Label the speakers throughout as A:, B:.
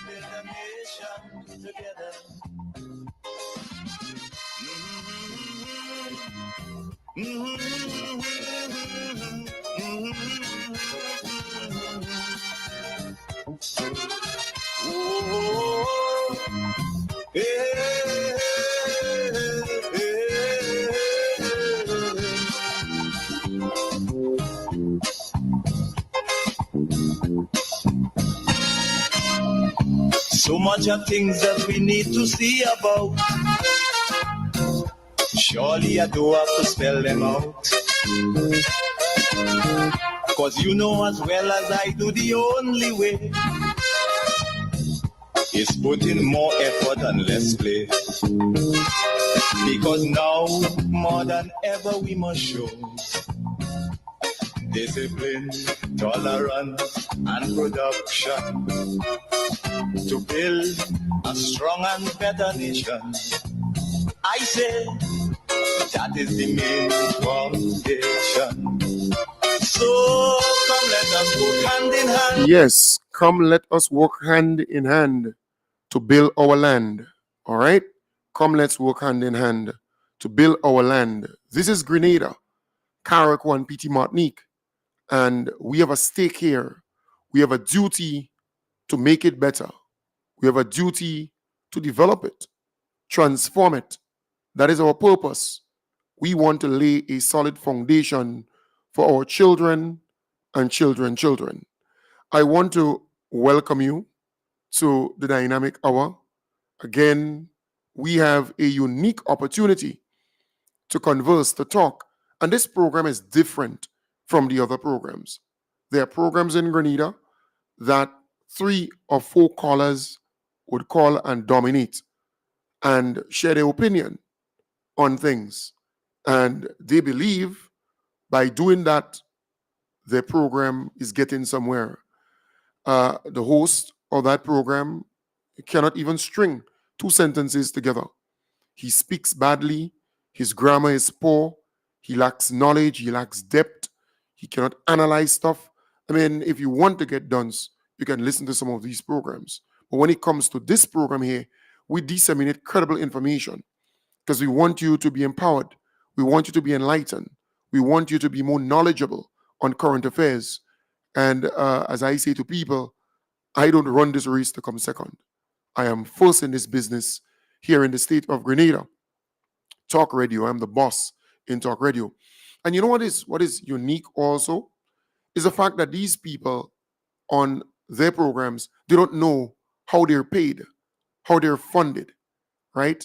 A: build a nation together. So much of things that we need to see about. Surely I do have to spell them out. Cause you know as well as I do, the only way is put in more effort and less play. Because now, more than ever, we must show discipline, tolerance, and production to build a strong and better nation. I say that is the main foundation. So come let us go hand in hand.
B: Yes, come let us work hand in hand to build our land. All right? Come let's work hand in hand to build our land. This is Grenada, Carriacou and PT Martinique. And we have a stake here. We have a duty to make it better. We have a duty to develop it, transform it. That is our purpose. We want to lay a solid foundation for our children and children. I want to welcome you to the Dynamic Hour. Again, we have a unique opportunity to converse, to talk. And this program is different from the other programs. There are programs in Grenada that 3 or 4 callers would call and dominate and share their opinion on things. And they believe by doing that, their program is getting somewhere. The host of that program cannot even string 2 sentences together. He speaks badly. His grammar is poor. He lacks knowledge. He lacks depth. He cannot analyze stuff. I mean, if you want to get done, you can listen to some of these programs. But when it comes to this program here, we disseminate credible information because we want you to be empowered. We want you to be enlightened. We want you to be more knowledgeable on current affairs. And as I say to people, I don't run this race to come second. I am first in this business here in the state of Grenada. Talk radio. I'm the boss in talk radio. And you know what is unique also is the fact that these people on their programs, they don't know how they're paid, how they're funded, right?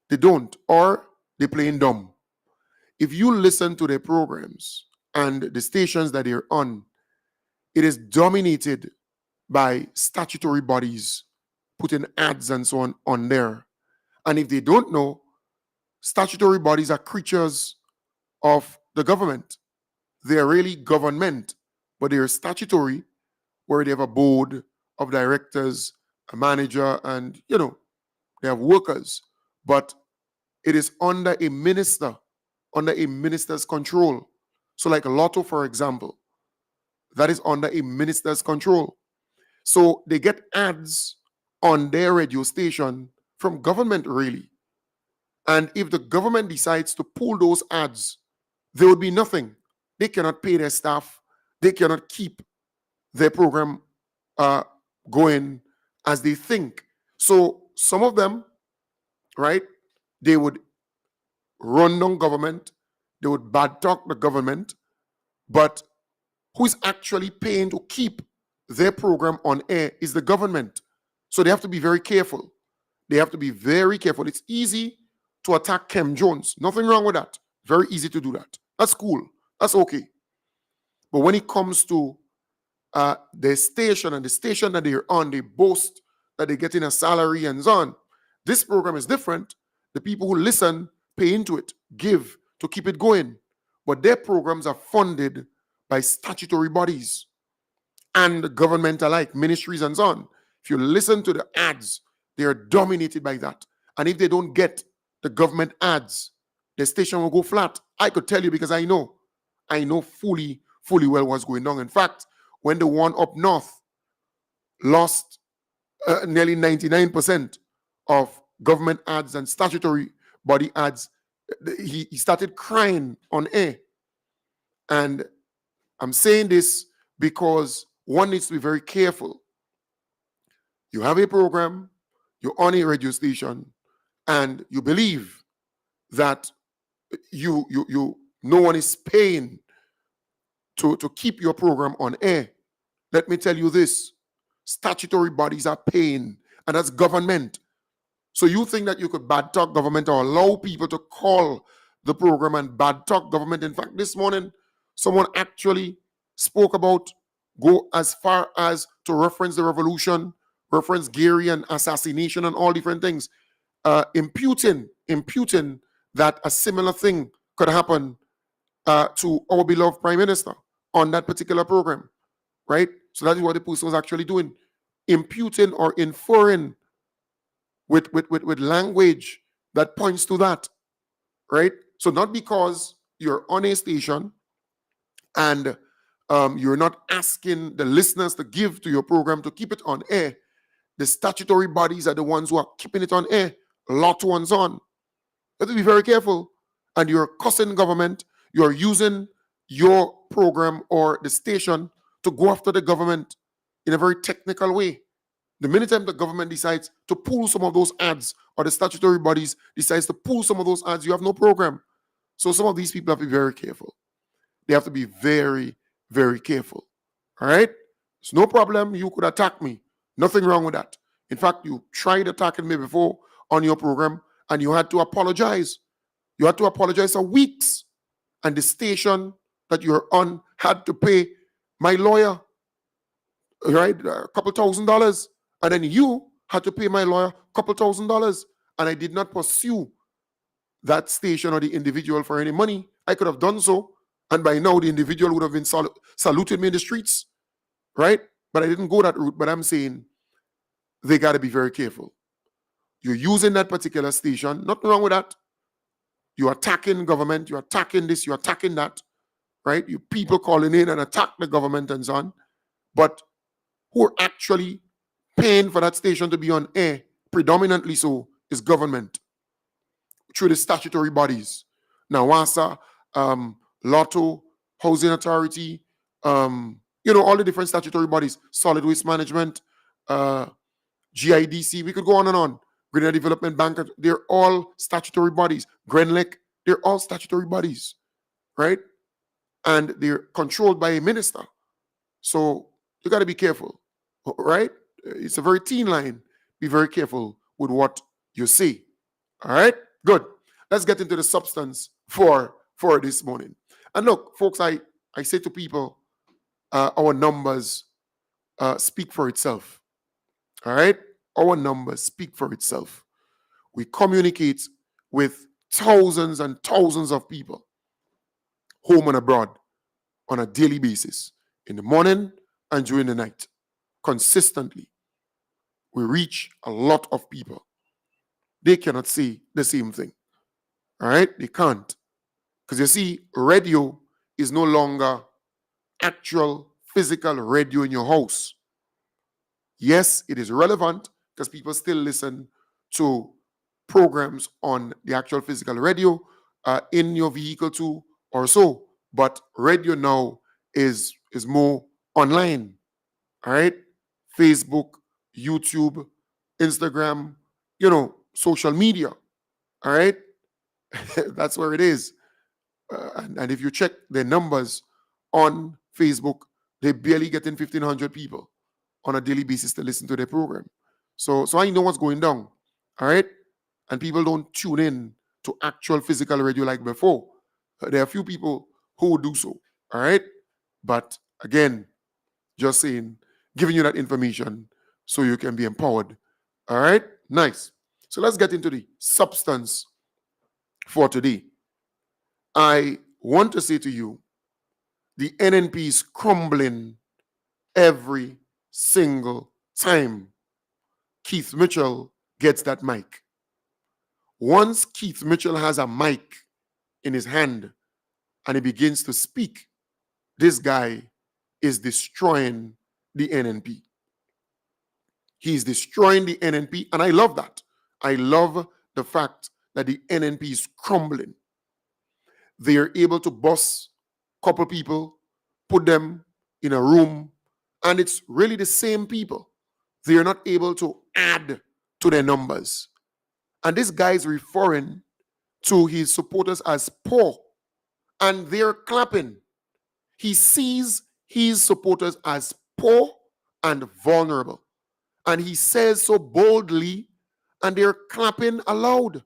B: They don't, or they're playing dumb. If you listen to their programs and the stations that they're on, it is dominated by statutory bodies putting ads and so on there. And if they don't know, statutory bodies are creatures of the government. They are really government, but they are statutory, where they have a board of directors, a manager, and, they have workers. But it is under a minister, under a minister's control. So like Lotto, for example, that is under a minister's control. So they get ads on their radio station from government, really. And if the government decides to pull those ads, there would be nothing. They cannot pay their staff. They cannot keep their program going as they think. So some of them, right, they would run down government. They would bad talk the government. But who is actually paying to keep their program on air is the government. So they have to be very careful. They have to be very careful. It's easy to attack Kem Jones. Nothing wrong with that. Very easy to do that. That's cool. That's okay. But when it comes to their station and the station that they're on, they boast that they're getting a salary and so on. This program is different. The people who listen pay into it, give to keep it going. But their programs are funded by statutory bodies and government alike, ministries and so on. If you listen to the ads, they are dominated by that. And if they don't get the government ads, the station will go flat. I could tell you because I know fully well what's going on. In fact, when the one up north lost nearly 99% of government ads and statutory body ads, he started crying on air. And I'm saying this because one needs to be very careful. You have a program, you're on a radio station, and you believe that no one is paying to keep your program on air. Let me tell you this: statutory bodies are paying, and that's government. So you think that you could bad talk government or allow people to call the program and bad talk government? In fact, this morning, someone actually spoke about, go as far as to reference the revolution, reference Gary and assassination and all different things, imputing that a similar thing could happen to our beloved prime minister on that particular program, right? So that is what the person was actually doing, imputing or inferring with language that points to that, right? So not because you're on a station and you're not asking the listeners to give to your program to keep it on air. The statutory bodies are the ones who are keeping it on air. Lot ones on. You have to be very careful. And you're cussing government. You're using your program or the station to go after the government in a very technical way. The minute time the government decides to pull some of those ads, or the statutory bodies decides to pull some of those ads, you have no program. So some of these people have to be very careful. They have to be very, very careful. All right? It's no problem. You could attack me. Nothing wrong with that. In fact, you tried attacking me before on your program and you had to apologize. You had to apologize for weeks. And the station that you're on had to pay my lawyer, right, a couple $1,000. And then you had to pay my lawyer a couple $1,000. And I did not pursue that station or the individual for any money. I could have done so. And by now, the individual would have been saluted me in the streets, right? But I didn't go that route. But I'm saying they got to be very careful. You're using that particular station. Nothing wrong with that. You're attacking government. You're attacking this. You're attacking that, right? You people calling in and attack the government and so on. But who are actually paying for that station to be on air, predominantly so, is government through the statutory bodies. NAWASA, Lotto, Housing Authority, all the different statutory bodies, Solid Waste Management, GIDC, we could go on and on. Grenada Development Bank, they're all statutory bodies. Grenlec, they're all statutory bodies, right? And they're controlled by a minister. So you got to be careful, right? It's a very thin line. Be very careful with what you say. All right? Good. Let's get into the substance for this morning. And look, folks, I say to people, our numbers speak for itself. All right? Our numbers speak for itself. We communicate with thousands and thousands of people, home and abroad, on a daily basis, in the morning and during the night, consistently. We reach a lot of people. They cannot say the same thing. All right? They can't. Because you see, radio is no longer actual physical radio in your house. Yes, it is relevant because people still listen to programs on the actual physical radio in your vehicle too or so. But radio now is more online. All right? Facebook, YouTube, Instagram, social media. All right? That's where it is. And if you check their numbers on Facebook, they're barely getting 1,500 people on a daily basis to listen to their program. So I know what's going down. All right? And people don't tune in to actual physical radio like before. There are a few people who will do so. All right? But again, just saying, giving you that information so you can be empowered. All right? Nice. So let's get into the substance for today. I want to say to you, the NNP is crumbling every single time Keith Mitchell gets that mic. Once Keith Mitchell has a mic in his hand and he begins to speak, this guy is destroying the NNP. He's destroying the NNP, and I love that. I love the fact that the NNP is crumbling. They are able to boss a couple people, put them in a room, and it's really the same people. They are not able to add to their numbers. And this guy is referring to his supporters as poor, and they're clapping. He sees his supporters as poor and vulnerable. And he says so boldly, and they're clapping aloud.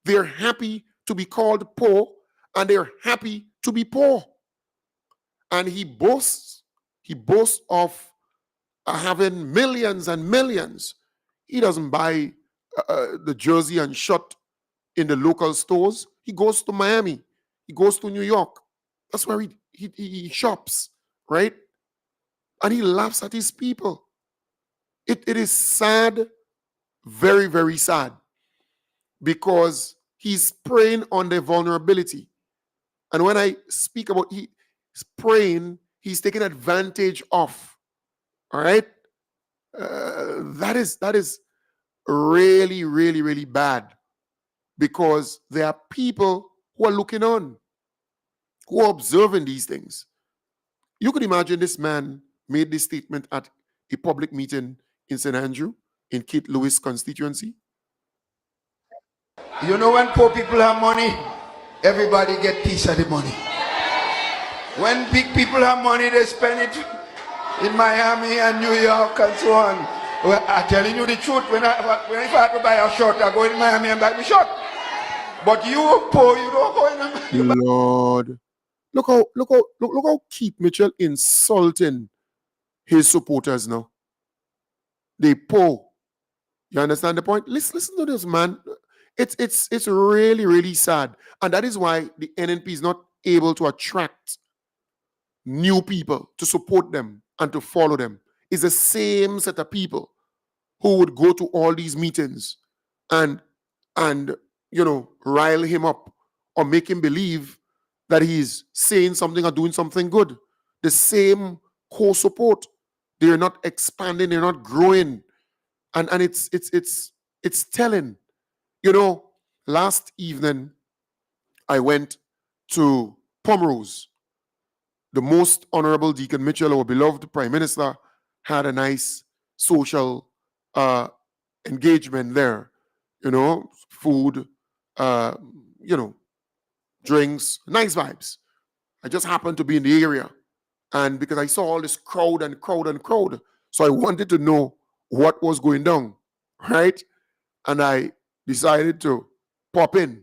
B: They're happy to be called poor, and they're happy to be poor. And he boasts of having millions and millions. He doesn't buy the jersey and shirt in the local stores. He goes to Miami. He goes to New York. That's where he shops, right? And he laughs at his people. It is sad, very, very sad, because he's preying on their vulnerability. And when I speak about he's preying, he's taking advantage of. All right? That is really, really, really bad, because there are people who are looking on, who are observing these things. You could imagine this man made this statement at a public meeting in St. Andrew, in Kate Lewis constituency.
C: You know, when poor people have money, everybody get piece of the money. When big people have money, they spend it in Miami and New York and so on. Well, I'm telling you the truth. When if I have to buy a shirt, I go in Miami and buy my shirt. But you poor, you don't go in.
B: Lord, look how Keith Mitchell insulting his supporters now. They poor. You understand the point? Listen to this, man. It's really, really sad. And that is why the NNP is not able to attract new people to support them and to follow them. It's the same set of people who would go to all these meetings and rile him up or make him believe that he's saying something or doing something good. The same core support. They're not expanding, they're not growing. And it's telling. Last evening I went to Pomrose. The most honorable Deacon Mitchell, our beloved Prime Minister, had a nice social engagement there. Food, drinks, nice vibes. I just happened to be in the area. And because I saw all this crowd, so I wanted to know what was going down, right? And I decided to pop in.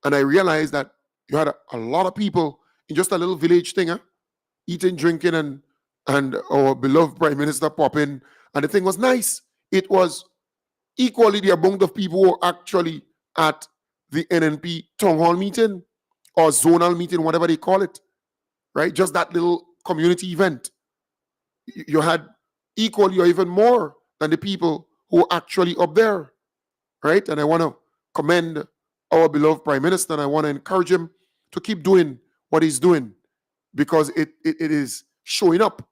B: And I realized that you had a lot of people in just a little village thing, eating, drinking, and our beloved Prime Minister pop in. And the thing was nice. It was equally the amount of people who were actually at the NNP town hall meeting or zonal meeting, whatever they call it, right? Just that little community event. You had equally or even more than the people who were actually up there, right? And I want to commend our beloved Prime Minister, and I want to encourage him to keep doing what he's doing, because it is showing up.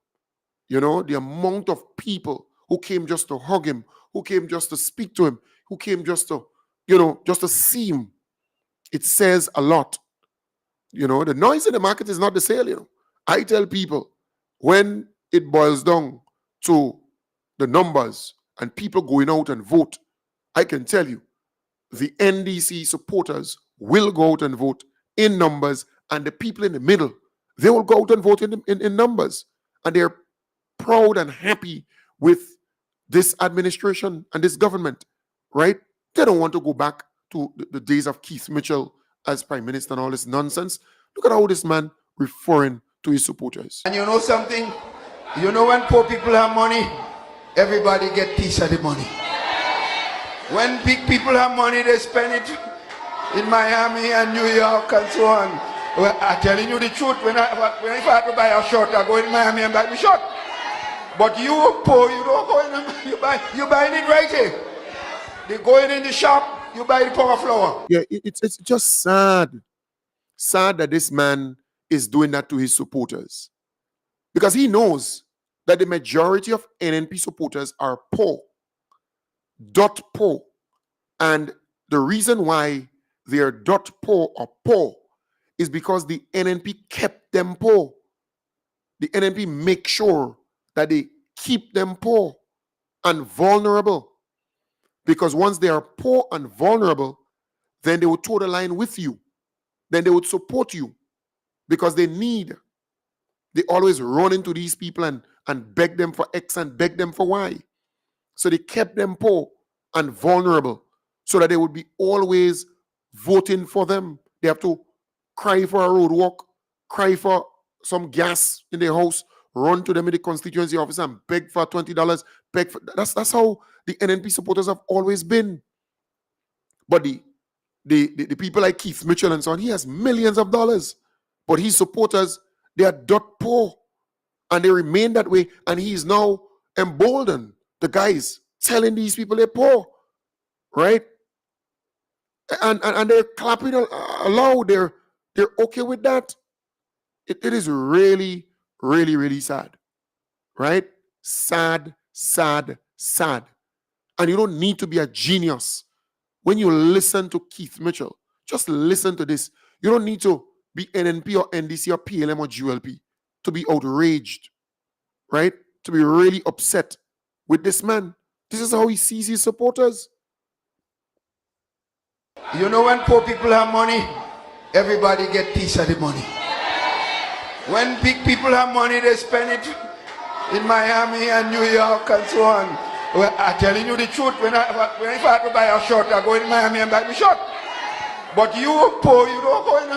B: The amount of people who came just to hug him, who came just to speak to him, who came just to, just to see him. It says a lot. The noise in the market is not the sale. I tell people, when it boils down to the numbers and people going out and vote, I can tell you, the NDC supporters will go out and vote in numbers, and the people in the middle, they will go out and vote in numbers. And they're proud and happy with this administration and this government, right? They don't want to go back to the days of Keith Mitchell as Prime Minister and all this nonsense. Look at how this man referring to his supporters.
C: And you know something? When poor people have money, everybody get piece of the money. When big people have money, they spend it in Miami and New York and so on. Well, I'm telling you the truth. If I have to buy a shirt, I go in Miami and buy my shirt. But you poor, you don't go in. You buying it right here. They going in the shop, you buy the power flour.
B: Yeah, it's just sad that this man is doing that to his supporters, because he knows that the majority of NNP supporters are poor, dot poor. And the reason why they are dot poor or poor is because the NNP kept them poor. The NNP make sure that they keep them poor and vulnerable. Because once they are poor and vulnerable, then they will toe the line with you. Then they would support you because they always run into these people and beg them for X and beg them for Y. So they kept them poor and vulnerable so that they would be always voting for them. They have to cry for a road walk, cry for some gas in their house, run to them in the constituency office and beg for $20, beg for that's how the NNP supporters have always been. But the people like Keith Mitchell and so on, he has millions of dollars, but his supporters, they are dot poor, and they remain that way. And he's now emboldened the guys telling these people they're poor, right? And they're clapping aloud. They're okay with that. It is really, really, really sad, right? Sad, sad, sad. And you don't need to be a genius. When you listen to Keith Mitchell, just listen to this. You don't need to be NNP or NDC or PLM or GLP to be outraged, right? To be really upset with this man. This is how he sees his supporters.
C: You know, when poor people have money, everybody get piece of the money. When big people have money, they spend it in Miami and New York and so on. Well, I'm telling you the truth. When if I have to buy a shirt, I go in Miami and buy my shirt. But you poor, you don't go in.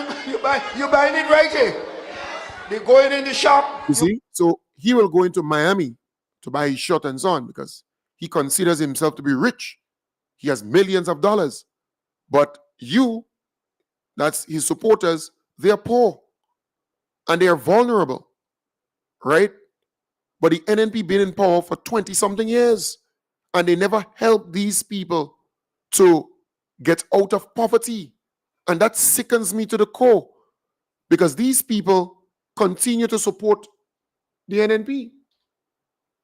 C: You buying it right here. They going in the shop.
B: You see, so he will go into Miami to buy his shirt and so on because he considers himself to be rich. He has millions of dollars. But you, that's his supporters, they're poor and they are vulnerable, right? But the NNP been in power for 20-something years and they never helped these people to get out of poverty. And that sickens me to the core because these people continue to support the NNP.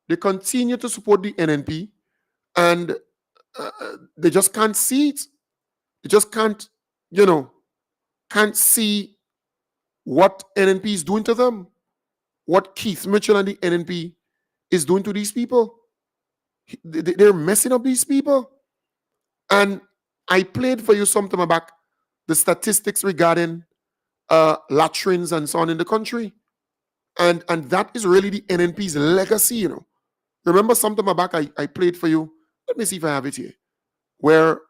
B: They continue to support the NNP and they just can't see it. They just can't see what NNP is doing to them, what Keith Mitchell and the NNP is doing to these people. They're messing up these people. And I played for you some time back the statistics regarding latrines and so on in the country. And that is really the NNP's legacy, you know. Remember some time back I played for you. Let me see if I have it here. Where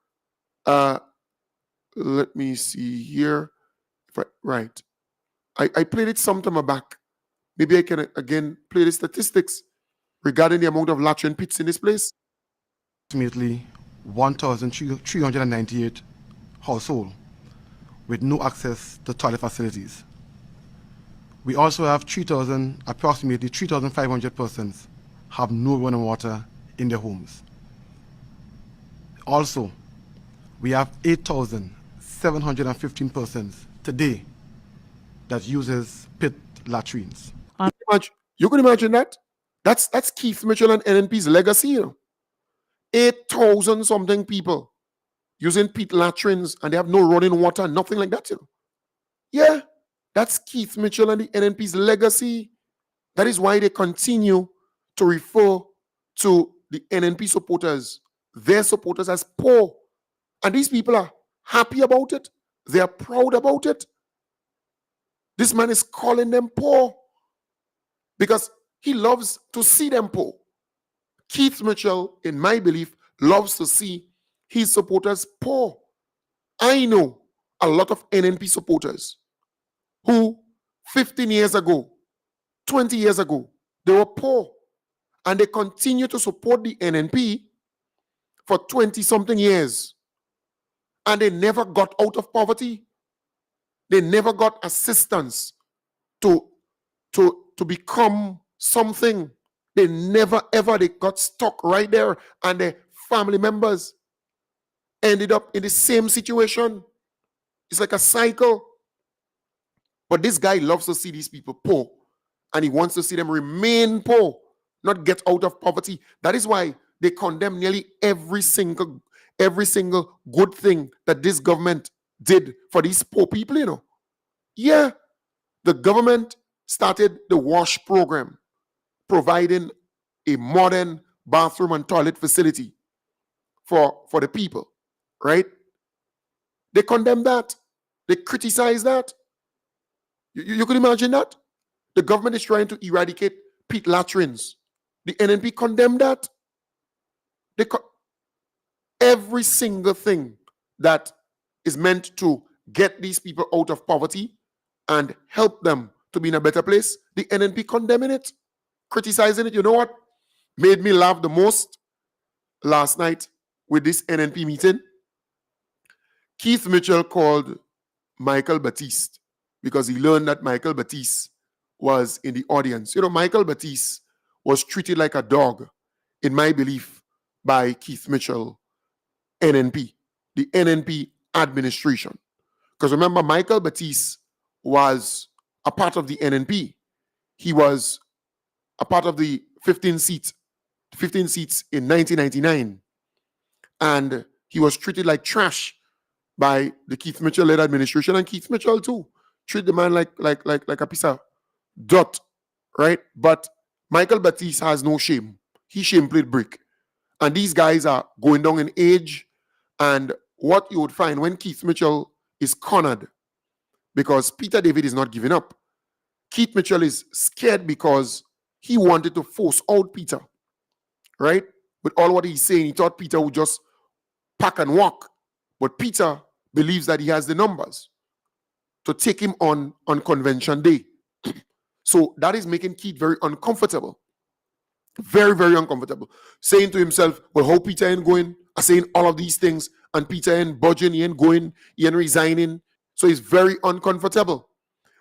B: let me see here. Right. I played it some time back. Maybe I can again play the statistics regarding the amount of latrine pits in this place.
D: Approximately 1,398 households with no access to toilet facilities. We also have approximately 3,500 persons have no running water in their homes. Also, we have 8,715 persons today that uses pit latrines.
B: You can imagine that? That's Keith Mitchell and NNP's legacy, you know. 8,000 something people using pit latrines and they have no running water, nothing like that, you know. Yeah, that's Keith Mitchell and the NNP's legacy. That is why they continue to refer to the NNP supporters, their supporters, as poor. And these people are happy about it. They are proud about it. This man is calling them poor because he loves to see them poor. Keith Mitchell, in my belief, loves to see his supporters poor. I know a lot of NNP supporters who 15 years ago, 20 years ago, they were poor and they continue to support the NNP for 20-something years. And they never got out of poverty. They never got assistance to become something. They never ever, they got stuck right there and their family members ended up in the same situation. It's like a cycle. But this guy loves to see these people poor and he wants to see them remain poor not get out of poverty. That is why they condemn nearly every single good thing that this government did for these poor people, you know. Yeah, the government started the WASH program, providing a modern bathroom and toilet facility for the people, right? They condemn that. They criticize that. You could imagine that? The government is trying to eradicate pit latrines. The NNP condemned that. Every single thing that is meant to get these people out of poverty and help them to be in a better place, the NNP condemning it, criticizing it. You know what made me laugh the most last night with this NNP meeting? Keith Mitchell called Michael Batiste because he learned that Michael Batiste was in the audience. You know, Michael Batiste was treated like a dog, in my belief, by Keith Mitchell, NNP, the NNP administration. Because remember, Michael Batiste was a part of the NNP. He was a part of the 15 seats in 1999. And he was treated like trash by the Keith Mitchell-led administration, and Keith Mitchell too. Treat the man like a piece of dirt, right? But Michael Batiste has no shame. He shame-played brick. And these guys are going down in age. And what you would find when Keith Mitchell is cornered, because Peter David is not giving up. Keith Mitchell is scared because he wanted to force out Peter, right? With all what he's saying, he thought Peter would just pack and walk. But Peter believes that he has the numbers to take him on convention day. So that is making Keith very uncomfortable. Very, very uncomfortable. Saying to himself, well, how Peter ain't going? I'm saying all of these things, and Peter ain't budging, he ain't going, he ain't resigning. So he's very uncomfortable.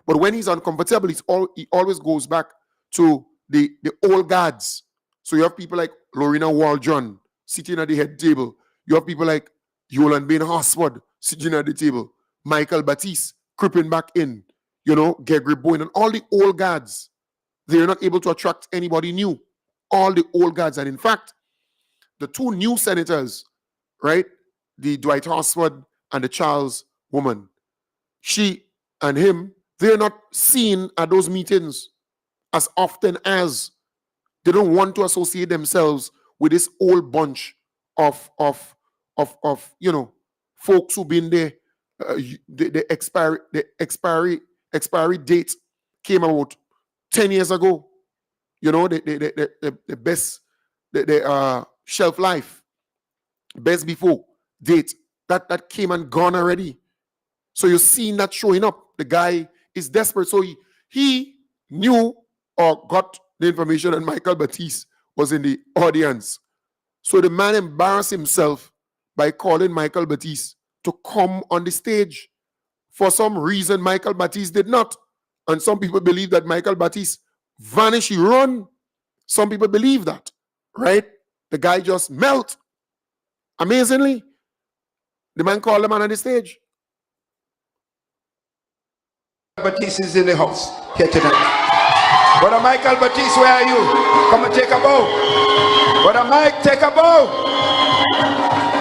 B: But when he's uncomfortable, he always goes back to the old guards. So you have people like Lorena Waldron sitting at the head table. You have people like Yolan Bain Horsford sitting at the table. Michael Batiste creeping back in. You know, Gregory Bowen and all the old guards. They're not able to attract anybody new. All the old guards. And in fact, the two new senators, right? The Dwight Horsford and the Charles woman. She and him, they're not seen at those meetings as often as they don't want to associate themselves with this old bunch of you know, folks who've been there. The expiry date came about 10 years ago. You know, the best shelf life, best before date that came and gone already. So you're seeing that showing up. The guy is desperate. So he knew or got the information that Michael Batiste was in the audience. So the man embarrassed himself by calling Michael Batiste to come on the stage. For some reason, Michael Batiste did not. And some people believe that Michael Batiste vanished, he run. Some people believe that, right? The guy just melt. Amazingly, the man called the man on the stage.
C: Batiste is in the house here tonight. Brother Michael Batiste, where are you? Come and take a bow. Brother Mike, take a bow.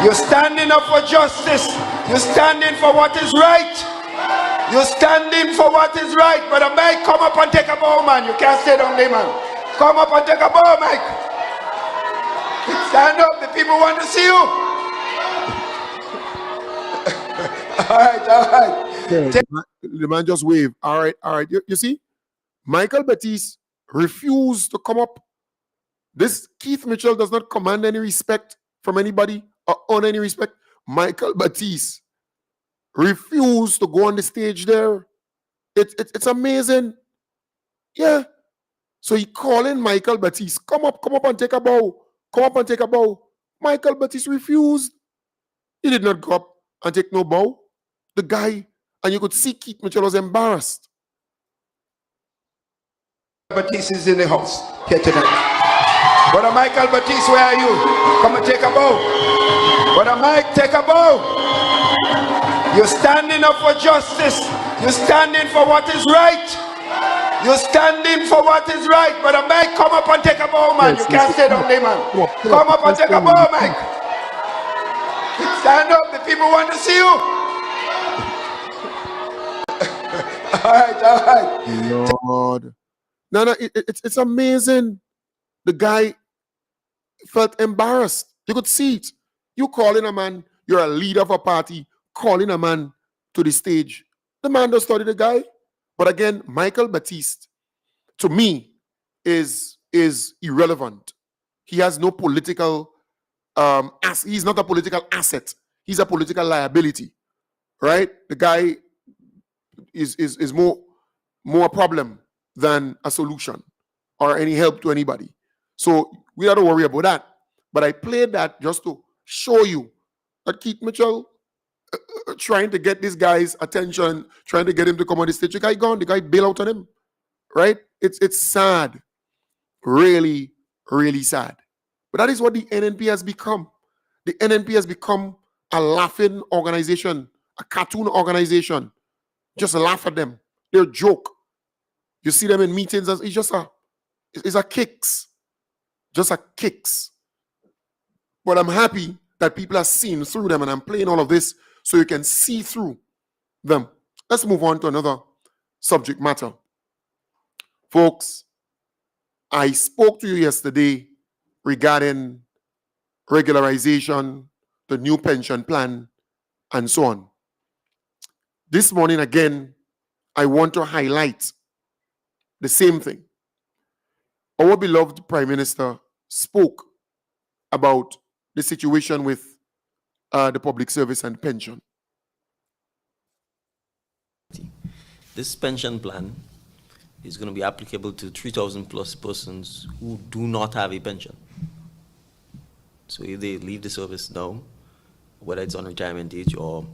C: You're standing up for justice. You're standing for what is right. You're standing for what is right. Brother Mike, come up and take a bow, man. You can't stay down there, man. Come up and take a bow, Mike. Stand up. The people want to see you. All right.
B: The man just waved. All right. You see, Michael Batiste refused to come up. This Keith Mitchell does not command any respect from anybody or earn any respect. Michael Batiste refused to go on the stage there. It's amazing. Yeah. So he calling Michael Batiste, come up and take a bow. Come up and take a bow. Michael Batiste refused. He did not go up and take no bow. The guy, and you could see Keith Mitchell was embarrassed.
C: Batiste is in the house here tonight. Brother Michael Batiste, where are you? Come and take a bow. Brother Mike, take a bow. You're standing up for justice. You're standing for what is right. You stand in for what is right, but a Mike, come up and take a bow, man. You can't stay down there, man. Come up and take a bow, Mike. Stand up, the people want to see you. All right.
B: Lord. No, it's amazing. The guy felt embarrassed. You could see it. You calling a man, you're a leader of a party, calling a man to the stage. The man does study the guy. But again, Michael Baptiste, to me, is irrelevant. He has no political, he's not a political asset. He's a political liability, right? The guy is more a problem than a solution or any help to anybody. So we don't worry about that. But I played that just to show you that Keith Mitchell trying to get this guy's attention, trying to get him to come on the stage. The guy gone, the guy bail out on him, right? It's sad, really, really sad. But that is what the NNP has become. The NNP has become a laughing organization, a cartoon organization. Just laugh at them. They're a joke. You see them in meetings, it's just a kicks. Just a kicks. But I'm happy that people are seeing through them, and I'm playing all of this so you can see through them. Let's move on to another subject matter. Folks, I spoke to you yesterday regarding regularization, the new pension plan, and so on. This morning, again, I want to highlight the same thing. Our beloved Prime Minister spoke about the situation with the public service and pension.
E: This pension plan is going to be applicable to 3,000 plus persons who do not have a pension. So if they leave the service now, whether it's on retirement age or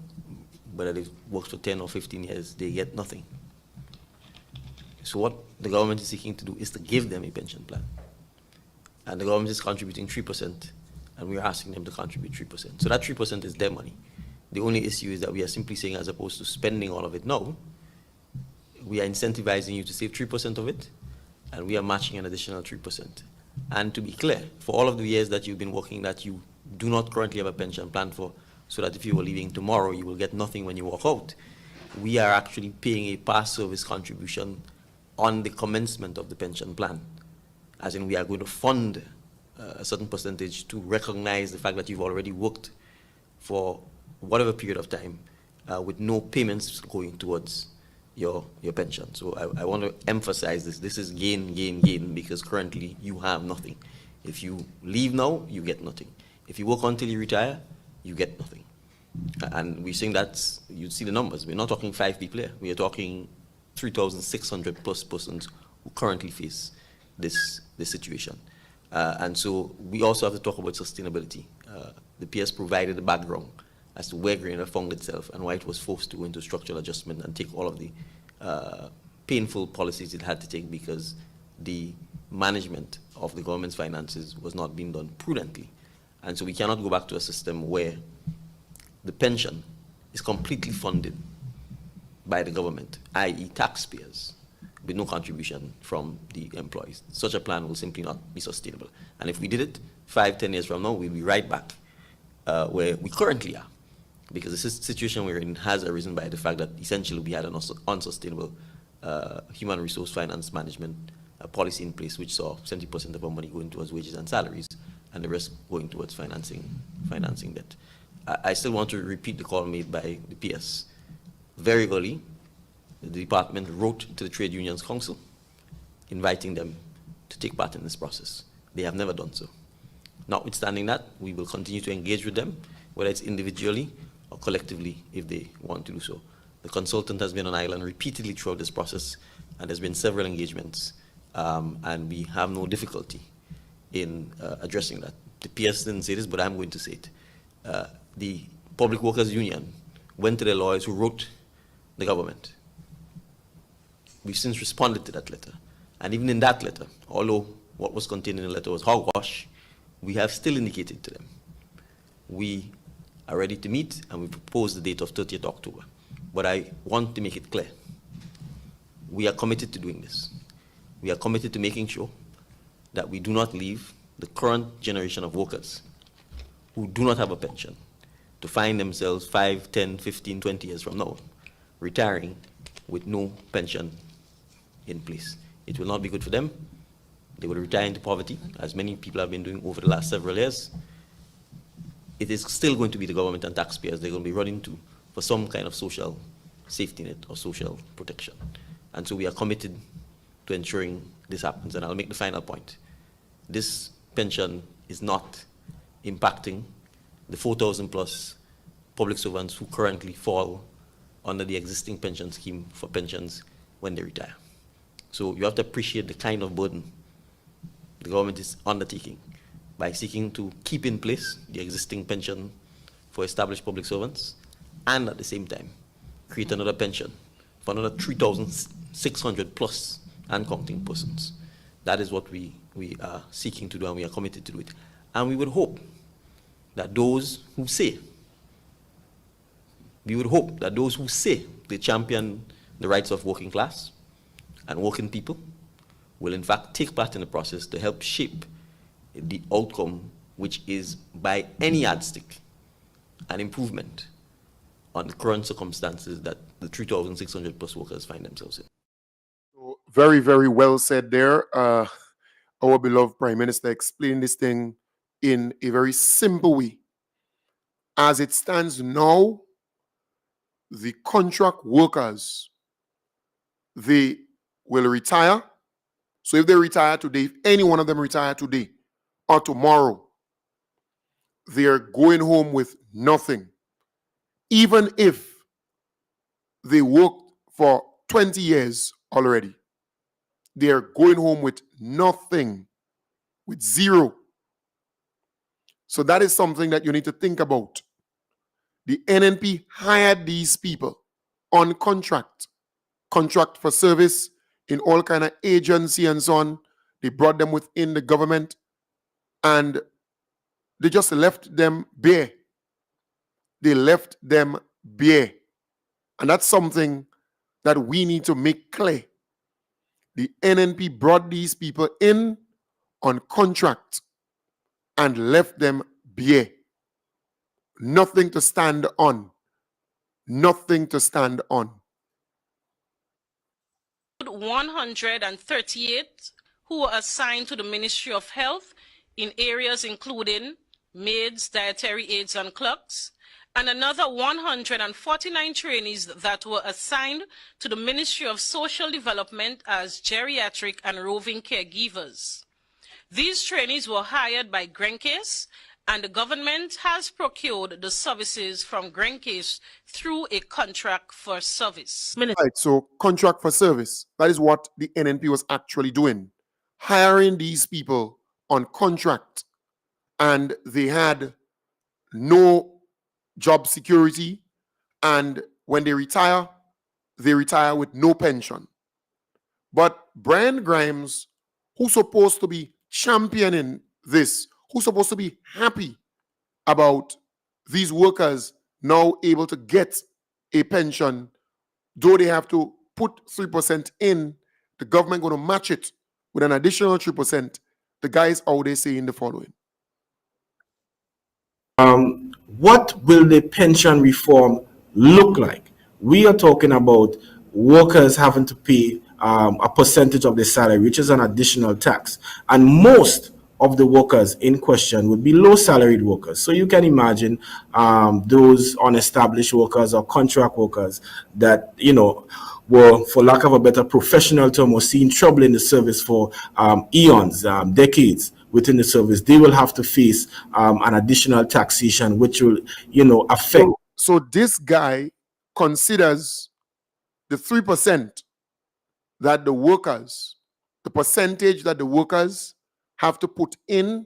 E: whether they've worked for 10 or 15 years, they get nothing. So what the government is seeking to do is to give them a pension plan. And the government is contributing 3%, and we're asking them to contribute 3%. So that 3% is their money. The only issue is that we are simply saying, as opposed to spending all of it now, we are incentivizing you to save 3% of it, and we are matching an additional 3%. And to be clear, for all of the years that you've been working that you do not currently have a pension plan for, so that if you were leaving tomorrow, you will get nothing when you walk out, we are actually paying a past service contribution on the commencement of the pension plan. As in, we are going to fund a certain percentage to recognize the fact that you've already worked for whatever period of time with no payments going towards your pension. So I want to emphasize this. This is gain, because currently you have nothing. If you leave now, you get nothing. If you work until you retire, you get nothing. And we're saying that, you see the numbers. We're not talking 5 people here. We are talking 3,600 plus persons who currently face this situation. And so we also have to talk about sustainability. The PS provided the background as to where Grenada found itself and why it was forced to go into structural adjustment and take all of the painful policies it had to take because the management of the government's finances was not being done prudently. And so we cannot go back to a system where the pension is completely funded by the government, i.e. taxpayers, with no contribution from the employees. Such a plan will simply not be sustainable. And if we did it 5-10 years from now, we'll be right back where we currently are. Because the situation we're in has arisen by the fact that essentially we had an unsustainable human resource finance management policy in place, which saw 70% of our money going towards wages and salaries, and the rest going towards financing debt. I still want to repeat the call made by the PS. Very early, the department wrote to the Trade Unions Council, inviting them to take part in this process. They have never done so. Notwithstanding that, we will continue to engage with them, whether it's individually or collectively, if they want to do so. The consultant has been on island repeatedly throughout this process, and there's been several engagements, and we have no difficulty in addressing that. The PS didn't say this, but I'm going to say it. The Public Workers Union went to the lawyers who wrote the government. We've since responded to that letter. And even in that letter, although what was contained in the letter was hogwash, we have still indicated to them we are ready to meet, and we propose the date of 30th October. But I want to make it clear, we are committed to doing this. we are committed to making sure that we do not leave the current generation of workers who do not have a pension to find themselves 5, 10, 15, 20 years from now retiring with no pension in place. It will not be good for them. They will retire into poverty, as many people have been doing over the last several years. It is still going to be the government and taxpayers they're going to be running to for some kind of social safety net or social protection. And so we are committed to ensuring this happens. And I'll make the final point. This pension is not impacting the 4,000 plus public servants who currently fall under the existing pension scheme for pensions when they retire. So you have to appreciate the kind of burden the government is undertaking by seeking to keep in place the existing pension for established public servants and at the same time create another pension for another 3,600 plus and counting persons. That is what we are seeking to do, and we are committed to do it. And we would hope that those who say they champion the rights of working class and working people will in fact take part in the process to help shape the outcome, which is by any yardstick an improvement on the current circumstances that the 3,600 plus workers find themselves in.
B: So very, very well said there. Our beloved Prime Minister explained this thing in a very simple way. As it stands now, the contract workers, they will retire. So if they retire today, if any one of them retire today or tomorrow, they are going home with nothing. Even if they worked for 20 years already, they are going home with nothing, with zero. So that is something that you need to think about. The NNP hired these people on contract for service in all kind of agency and so on. They brought them within the government and they just left them bare. They left them bare. And that's something that we need to make clear. The NNP brought these people in on contract and left them bare. Nothing to stand on. Nothing to stand on.
F: 138 who were assigned to the Ministry of Health in areas including maids, dietary aides, and clerks, and another 149 trainees that were assigned to the Ministry of Social Development as geriatric and roving caregivers. These trainees were hired by Grencase, and the government has procured the services from Grencase through a contract for service.
B: Right, so contract for service. That is what the NNP was actually doing. Hiring these people on contract, and they had no job security, and when they retire with no pension. But Brian Grimes, who's supposed to be championing this, who's supposed to be happy about these workers now able to get a pension, though they have to put 3% in, the government going to match it with an additional 3%. The guys out there saying the following.
G: What will the pension reform look like? We are talking about workers having to pay a percentage of their salary, which is an additional tax. And most of the workers in question would be low salaried workers. So you can imagine those unestablished workers or contract workers that, you know, were, for lack of a better professional term, were seeing trouble in the service for eons, decades within the service. They will have to face an additional taxation, which will, you know, affect.
B: So this guy considers the 3% that the workers, the percentage that the workers have to put in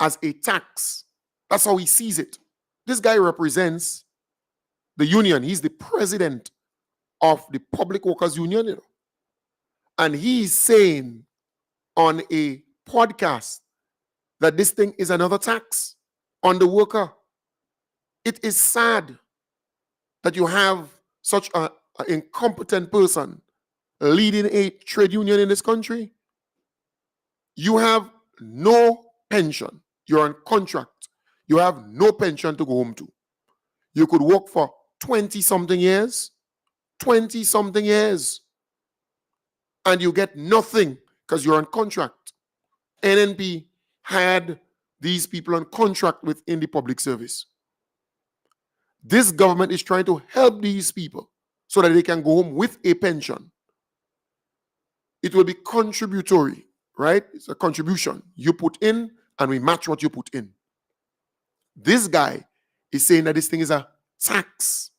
B: as a tax. That's how he sees it. This guy represents the union. He's the president of the Public Workers Union, you know. And he's saying on a podcast that this thing is another tax on the worker. It is sad that you have such an incompetent person leading a trade union in this country, you have no pension. You're on contract. You have no pension to go home to. You could work for 20-something years, 20-something years, and you get nothing because you're on contract. NNP had these people on contract within the public service. This government is trying to help these people so that they can go home with a pension. It will be contributory, right? It's a contribution you put in and we match what you put in. This guy is saying that this thing is a tax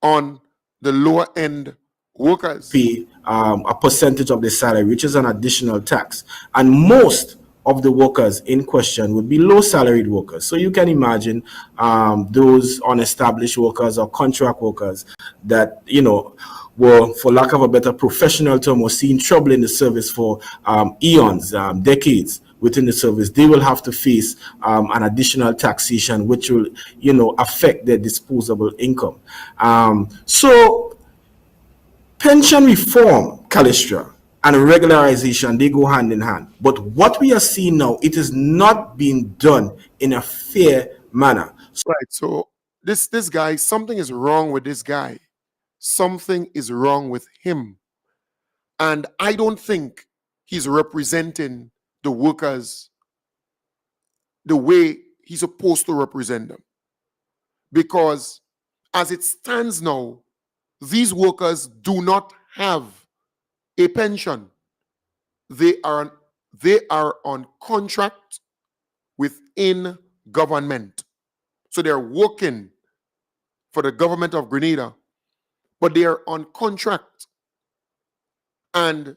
B: on the lower end workers.
G: Pay a percentage of the salary, which is an additional tax. And most of the workers in question would be low salaried workers. So you can imagine those unestablished workers or contract workers that, were, for lack of a better professional term, were seeing trouble in the service for eons, decades within the service. They will have to face an additional taxation, which will, affect their disposable income. So pension reform, Callistra, and regularization, they go hand in hand. But what we are seeing now, it is not being done in a fair manner.
B: Right. So this guy, something is wrong with this guy. Something is wrong with him. And I don't think he's representing the workers the way he's supposed to represent them. Because as it stands now, these workers do not have a pension. They are on contract within government. So they're working for the government of Grenada, but they are on contract. And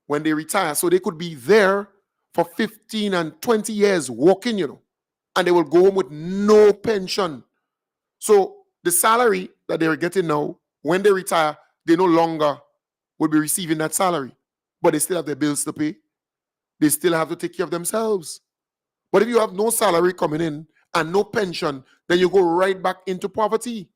B: when they retire, so they could be there for 15 and 20 years working, and they will go home with no pension. So the salary that they're getting now, when they retire, they no longer will be receiving that salary, but they still have their bills to pay. They still have to take care of themselves. But if you have no salary coming in and no pension, then you go right back into poverty.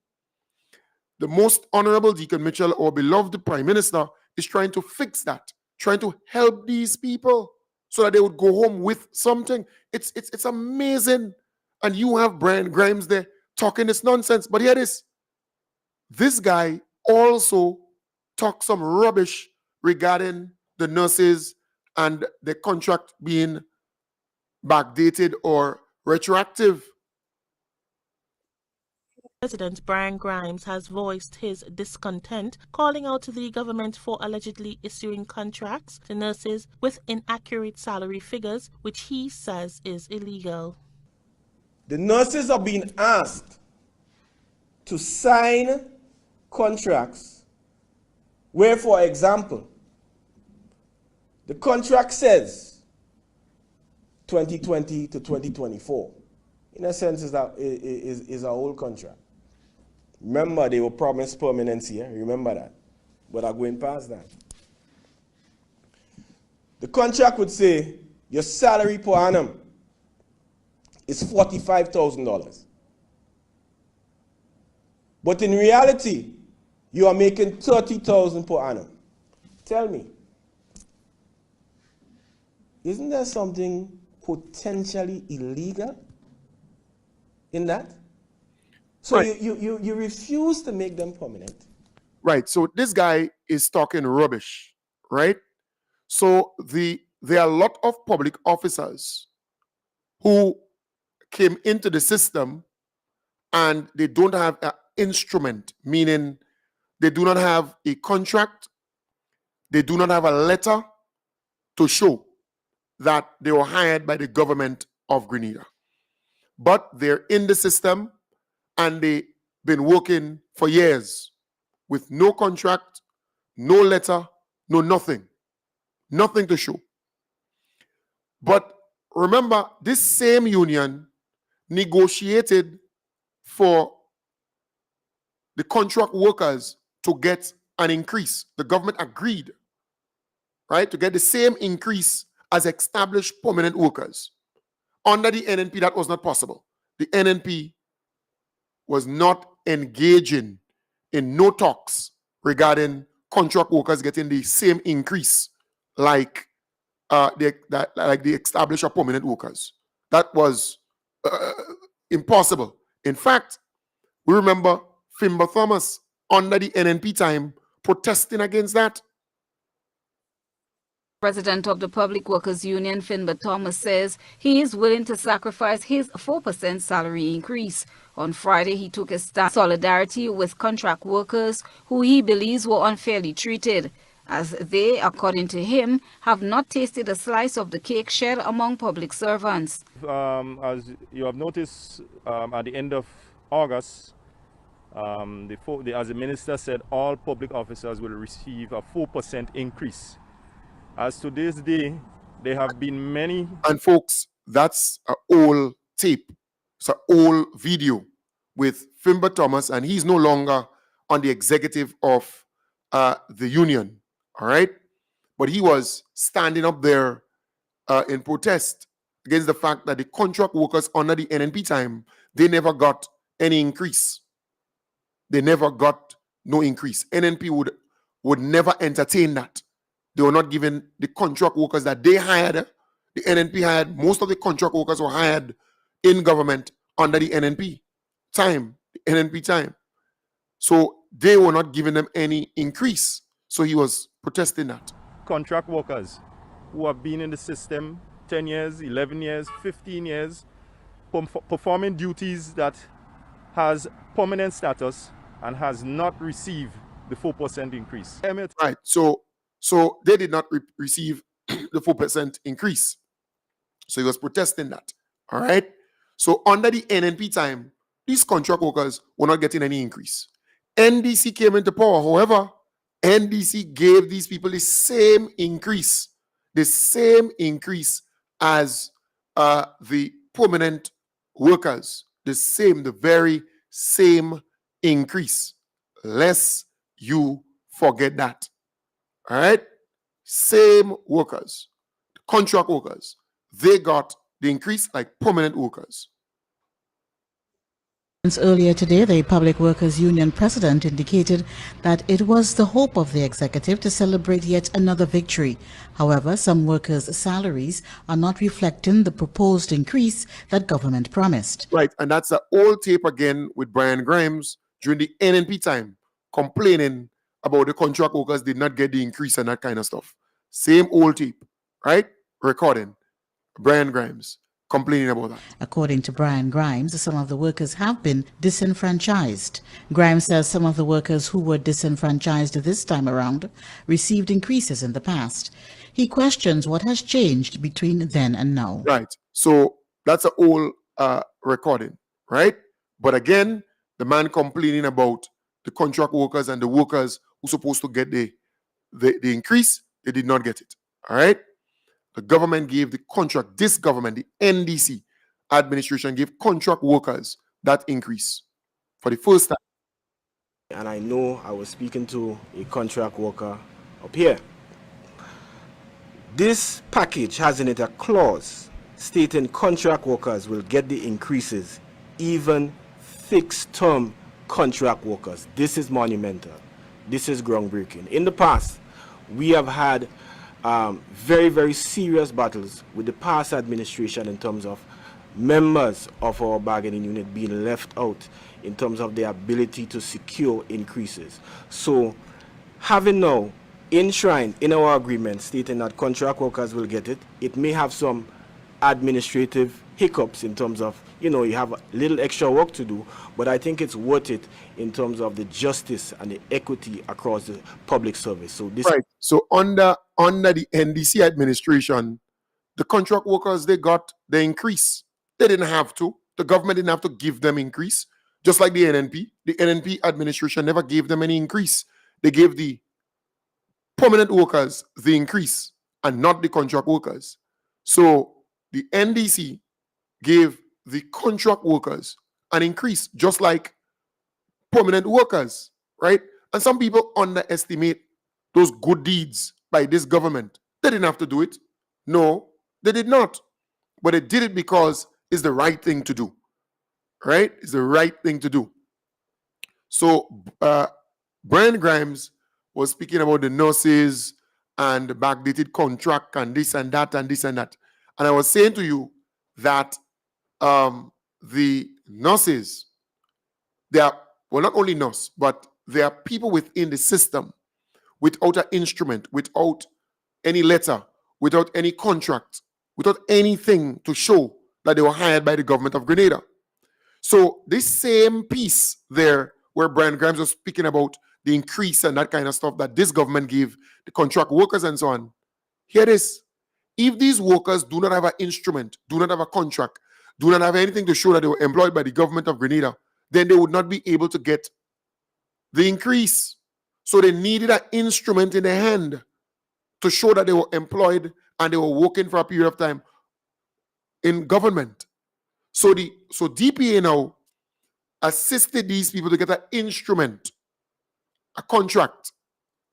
B: The most honorable Deacon Mitchell, our beloved Prime Minister, is trying to fix that, trying to help these people so that they would go home with something. It's amazing. And you have Brian Grimes there talking this nonsense. But here it is. This guy also talks some rubbish regarding the nurses and the contract being backdated or retroactive.
H: President Brian Grimes has voiced his discontent, calling out to the government for allegedly issuing contracts to nurses with inaccurate salary figures, which he says is illegal.
I: The nurses are being asked to sign contracts where, for example, the contract says 2020 to 2024. In a sense, is a whole contract. Remember, they were promised permanency. Remember that. But I'm going past that. The contract would say your salary per annum is $45,000. But in reality, you are making $30,000 per annum. Tell me, isn't there something potentially illegal in that? So
B: right.
I: you refuse to make them permanent.
B: Right. So this guy is talking rubbish, right? So there are a lot of public officers who came into the system and they don't have an instrument, meaning they do not have a contract, they do not have a letter to show that they were hired by the government of Grenada. But they're in the system and they've been working for years with no contract, no letter, no nothing. Nothing to show. But remember, this same union negotiated for the contract workers to get an increase. The government agreed, right, to get the same increase as established permanent workers. Under the NNP, that was not possible. The NNP was not engaging in no talks regarding contract workers getting the same increase like the established or permanent workers. That was impossible. In fact, we remember Fimber Thomas under the NNP time protesting against that.
J: President of the Public Workers Union, Finbert Thomas, says he is willing to sacrifice his 4% salary increase. On Friday, he took a stand in solidarity with contract workers who he believes were unfairly treated, as they, according to him, have not tasted a slice of the cake shared among public servants.
K: As you have noticed, at the end of August, as the minister said, all public officers will receive a 4% increase. As to this day, there have been many.
B: And folks, that's an old tape. It's an old video with Fimber Thomas, and he's no longer on the executive of the union, all right? But he was standing up there in protest against the fact that the contract workers under the NNP time, they never got any increase. They never got no increase. NNP would never entertain that. They were not given the contract workers that they hired. The NNP hired, most of the contract workers were hired in government under the NNP time, the NNP time. So they were not giving them any increase. So he was protesting that.
K: Contract workers who have been in the system 10 years, 11 years, 15 years, performing duties that has permanent status and has not received the 4% increase.
B: Right. So they did not receive the 4% increase. So he was protesting that. All right. So under the NNP time, these contract workers were not getting any increase. NDC came into power. However, NDC gave these people the same increase as the permanent workers. The very same increase. Lest you forget that. All right? Same workers, contract workers, they got the increase like permanent workers.
L: Earlier today, the Public Workers Union president indicated that it was the hope of the executive to celebrate yet another victory. However, some workers' salaries are not reflecting the proposed increase that government promised.
B: Right, and that's the old tape again with Brian Grimes during the NNP time, complaining about the contract workers did not get the increase and that kind of stuff. Same old tape, right? Recording. Brian Grimes complaining about that.
L: According to Brian Grimes, some of the workers have been disenfranchised. Grimes says some of the workers who were disenfranchised this time around received increases in the past. He questions what has changed between then and now.
B: Right. So that's an old recording, right? But again, the man complaining about the contract workers and the workers who supposed to get the increase, they did not get it. All right. The government gave the contract, this government, the NDC administration gave contract workers that increase for the first time.
G: And I know I was speaking to a contract worker up here. This package has in it a clause stating contract workers will get the increases, even fixed-term contract workers. This is monumental. This is groundbreaking. In the past, we have had very, very serious battles with the past administration in terms of members of our bargaining unit being left out in terms of their ability to secure increases. So having now enshrined in our agreement stating that contract workers will get it, it may have some administrative hiccups in terms of, you have a little extra work to do, but I think it's worth it in terms of the justice and the equity across the public service. So this
B: right. So under the NDC administration, the contract workers, they got the increase. They didn't have to. The government didn't have to give them increase. Just like the NNP. The NNP administration never gave them any increase. They gave the permanent workers the increase and not the contract workers. So the NDC gave the contract workers an increase, just like permanent workers, right? And some people underestimate those good deeds by this government. They didn't have to do it. No, they did not. But they did it because it's the right thing to do, right? It's the right thing to do. So Brian Grimes was speaking about the nurses and the backdated contract and this and that and this and that. And I was saying to you that the nurses, they are, well, not only nurse, but there are people within the system without an instrument, without any letter, without any contract, without anything to show that they were hired by the government of Grenada. So this same piece there, where Brian Grimes was speaking about the increase and that kind of stuff that this government gave the contract workers and so on, here it is. If these workers do not have an instrument, do not have a contract, do not have anything to show that they were employed by the government of Grenada, then they would not be able to get the increase. So they needed an instrument in their hand to show that they were employed and they were working for a period of time in government. So DPA now assisted these people to get an instrument, a contract.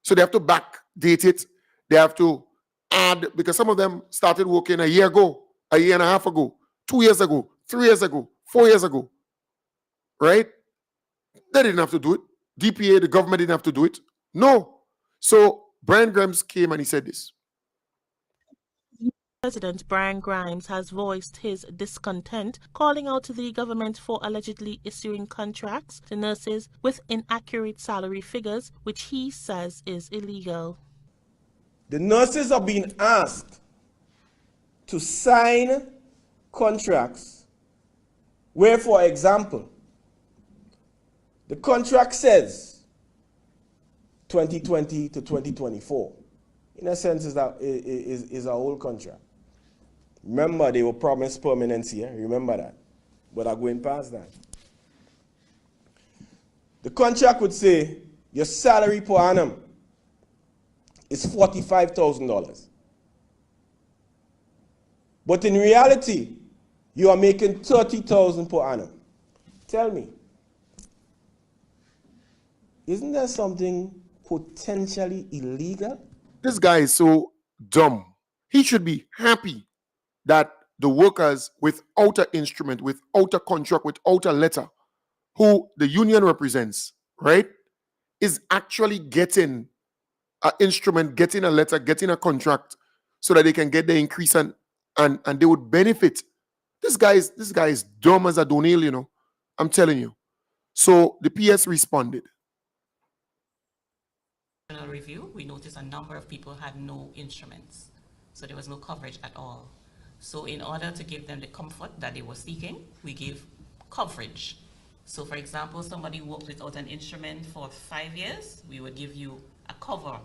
B: So they have to backdate it. They have to add, because some of them started working a year ago, a year and a half ago, 2 years ago, 3 years ago, 4 years ago, right? They didn't have to do it. DPA, the government didn't have to do it. No. So Brian Grimes came and he said this.
H: President Brian Grimes has voiced his discontent, calling out to the government for allegedly issuing contracts to nurses with inaccurate salary figures, which he says is illegal.
I: The nurses are being asked to sign contracts where, for example, the contract says 2020 to 2024. In a sense, is a old contract. Remember, they were promised permanency. Remember that. But I'm going past that. The contract would say your salary per annum is $45,000. But in reality, you are making $30,000 per annum. Tell me, isn't there something potentially illegal?
B: This guy is so dumb. He should be happy that the workers without an instrument, without a contract, without a letter, who the union represents, right, is actually getting an instrument, getting a letter, getting a contract, so that they can get the increase and they would benefit. This guy is dumb as a donail, you know. I'm telling you. So the PS responded.
M: Review, we noticed a number of people had no instruments, so there was no coverage at all. So in order to give them the comfort that they were seeking, we gave coverage. So for example, somebody worked without an instrument for 5 years, we would give you a cover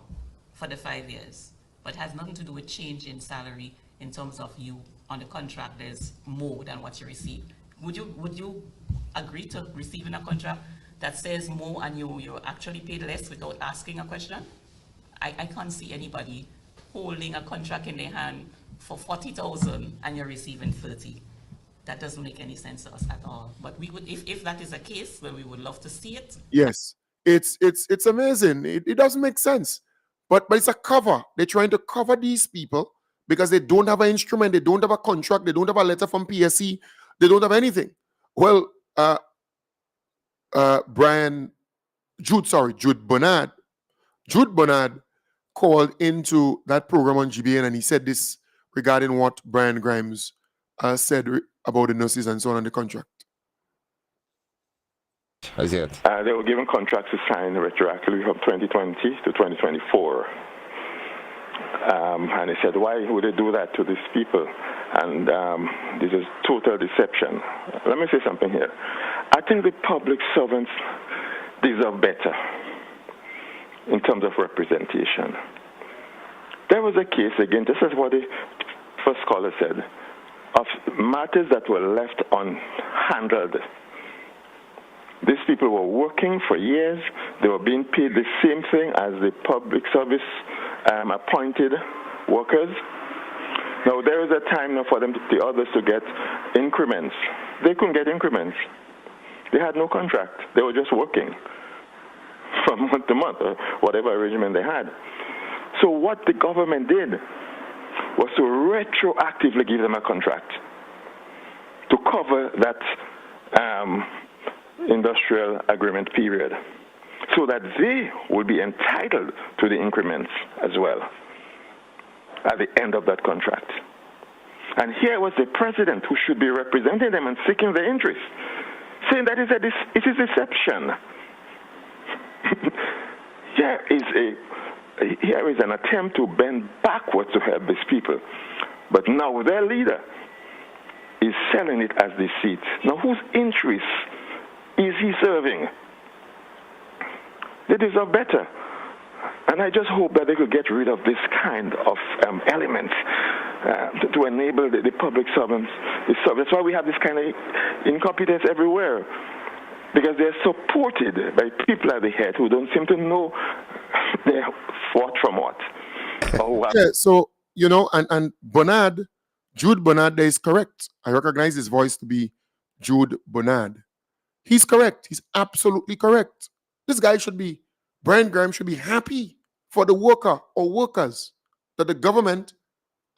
M: for the 5 years, but it has nothing to do with change in salary in terms of you on the contract there's more than what you receive. Would you agree to receiving a contract that says more and you're actually paid less without asking a question? I can't see anybody holding a contract in their hand for 40,000 and you're receiving 30. That doesn't make any sense to us at all. But we would, if that is the case, then we would love to see it.
B: Yes, it's amazing. It doesn't make sense, but it's a cover. They're trying to cover these people because they don't have an instrument, they don't have a contract, they don't have a letter from PSC, they don't have anything. Well, Jude Bernard called into that program on GBN and he said this regarding what Brian Grimes said about the nurses and so on the contract.
N: As yet.
O: They were given contracts to sign retroactively from 2020 to 2024. And he said, why would they do that to these people? And this is total deception. Let me say something here. I think the public servants deserve better in terms of representation. There was a case, again, this is what the first caller said, of matters that were left unhandled. These people were working for years. They were being paid the same thing as the public service appointed workers. Now, there is a time now for them, the others, to get increments. They couldn't get increments. They had no contract. They were just working from month to month, or whatever arrangement they had. So what the government did was to retroactively give them a contract to cover that industrial agreement period. So so that they will be entitled to the increments as well at the end of that contract. And here was the president who should be representing them and seeking their interests, saying that it is deception. Here is an attempt to bend backwards to help these people. But now their leader is selling it as deceit. Now whose interests is he serving? They deserve better. And I just hope that they could get rid of this kind of elements to enable the public servants. That's why we have this kind of incompetence everywhere, because they're supported by people at the head who don't seem to know their what from what.
B: Yeah, so, you know, and Bernard, Jude Bernard is correct. I recognize his voice to be Jude Bernard. He's correct. He's absolutely correct. This guy should be, Brian Grimes should be happy for the worker or workers that the government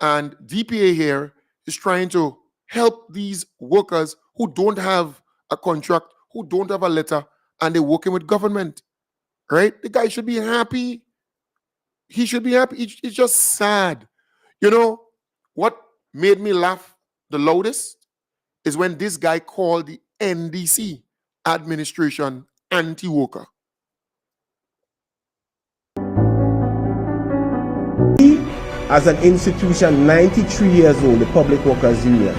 B: and DPA here is trying to help these workers who don't have a contract, who don't have a letter, and they're working with government, right? The guy should be happy. He should be happy. It's just sad. You know, what made me laugh the loudest is when this guy called the NDC administration anti-worker.
I: As an institution, 93 years old, the Public Workers Union,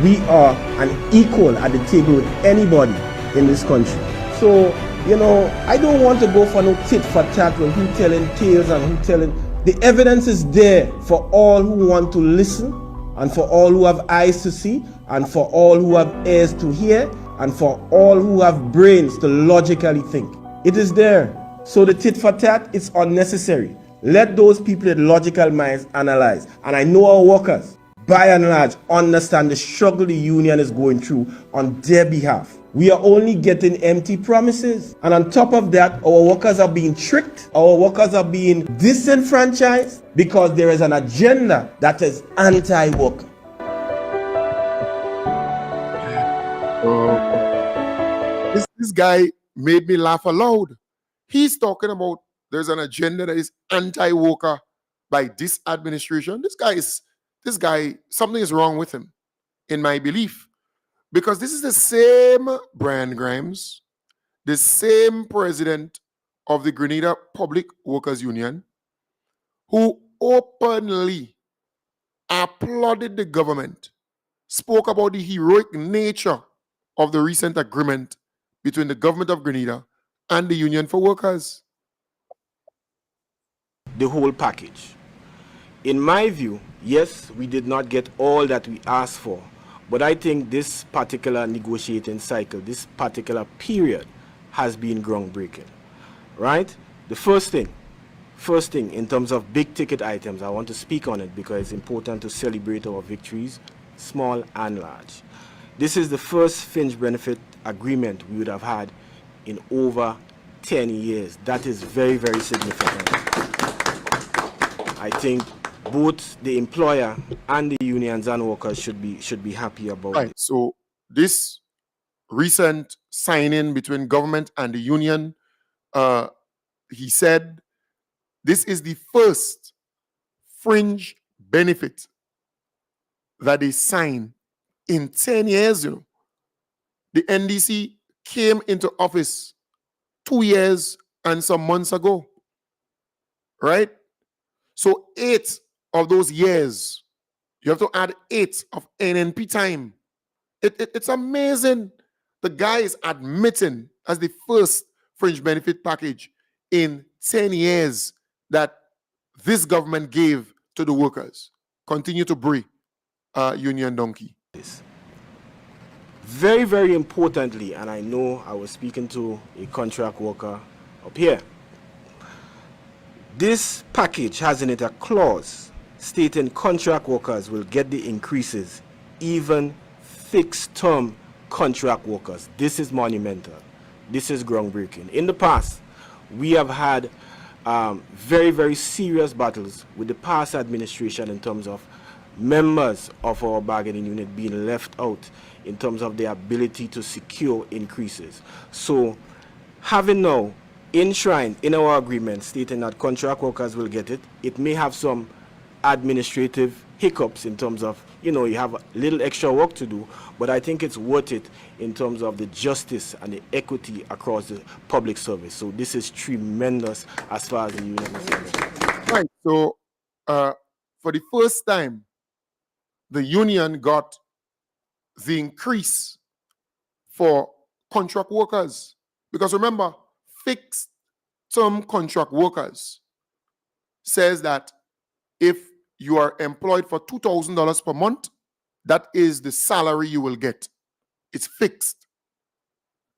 I: we are an equal at the table with anybody in this country. So, you know, I don't want to go for no tit for tat when who telling tales and who telling. The evidence is there for all who want to listen, and for all who have eyes to see, and for all who have ears to hear, and for all who have brains to logically think. It is there. So the tit for tat is unnecessary. Let those people with logical minds analyze. And I know our workers, by and large, understand the struggle the union is going through on their behalf. We are only getting empty promises. And on top of that, our workers are being tricked. Our workers are being disenfranchised because there is an agenda that is anti-worker.
B: This guy made me laugh aloud. He's talking about there's an agenda that is anti-worker by this administration. This guy, something is wrong with him, in my belief. Because this is the same Brian Grimes, the same president of the Grenada Public Workers Union, who openly applauded the government, spoke about the heroic nature of the recent agreement between the government of Grenada and the Union for Workers.
G: The whole package. In my view, yes, we did not get all that we asked for, but I think this particular negotiating cycle, this particular period has been groundbreaking, right? The first thing in terms of big ticket items, I want to speak on it because it's important to celebrate our victories, small and large. This is the first fringe benefit agreement we would have had in over 10 years. That is very, very significant. I think both the employer and the unions and workers should be happy about it.
B: So this recent signing between government and the union, he said, this is the first fringe benefit that they sign in 10 years. You know, the NDC came into office 2 years and some months ago, right? So 8 of those years, you have to add 8 of NNP time. It's amazing. The guy is admitting as the first fringe benefit package in 10 years that this government gave to the workers. Continue to breathe, Union Donkey.
G: Very, very importantly, and I know I was speaking to a contract worker up here, this package has in it a clause stating contract workers will get the increases, even fixed-term contract workers. This is monumental. This is groundbreaking. In the past, we have had very, very serious battles with the past administration in terms of members of our bargaining unit being left out in terms of their ability to secure increases. So having now enshrined in our agreement stating that contract workers will get it. It may have some administrative hiccups in terms of, you have a little extra work to do, but I think it's worth it in terms of the justice and the equity across the public service. So this is tremendous as far as the union is concerned.
B: Right. So for the first time, the union got the increase for contract workers. Because remember, fixed term contract workers says that if you are employed for $2,000 per month, that is the salary you will get. It's fixed.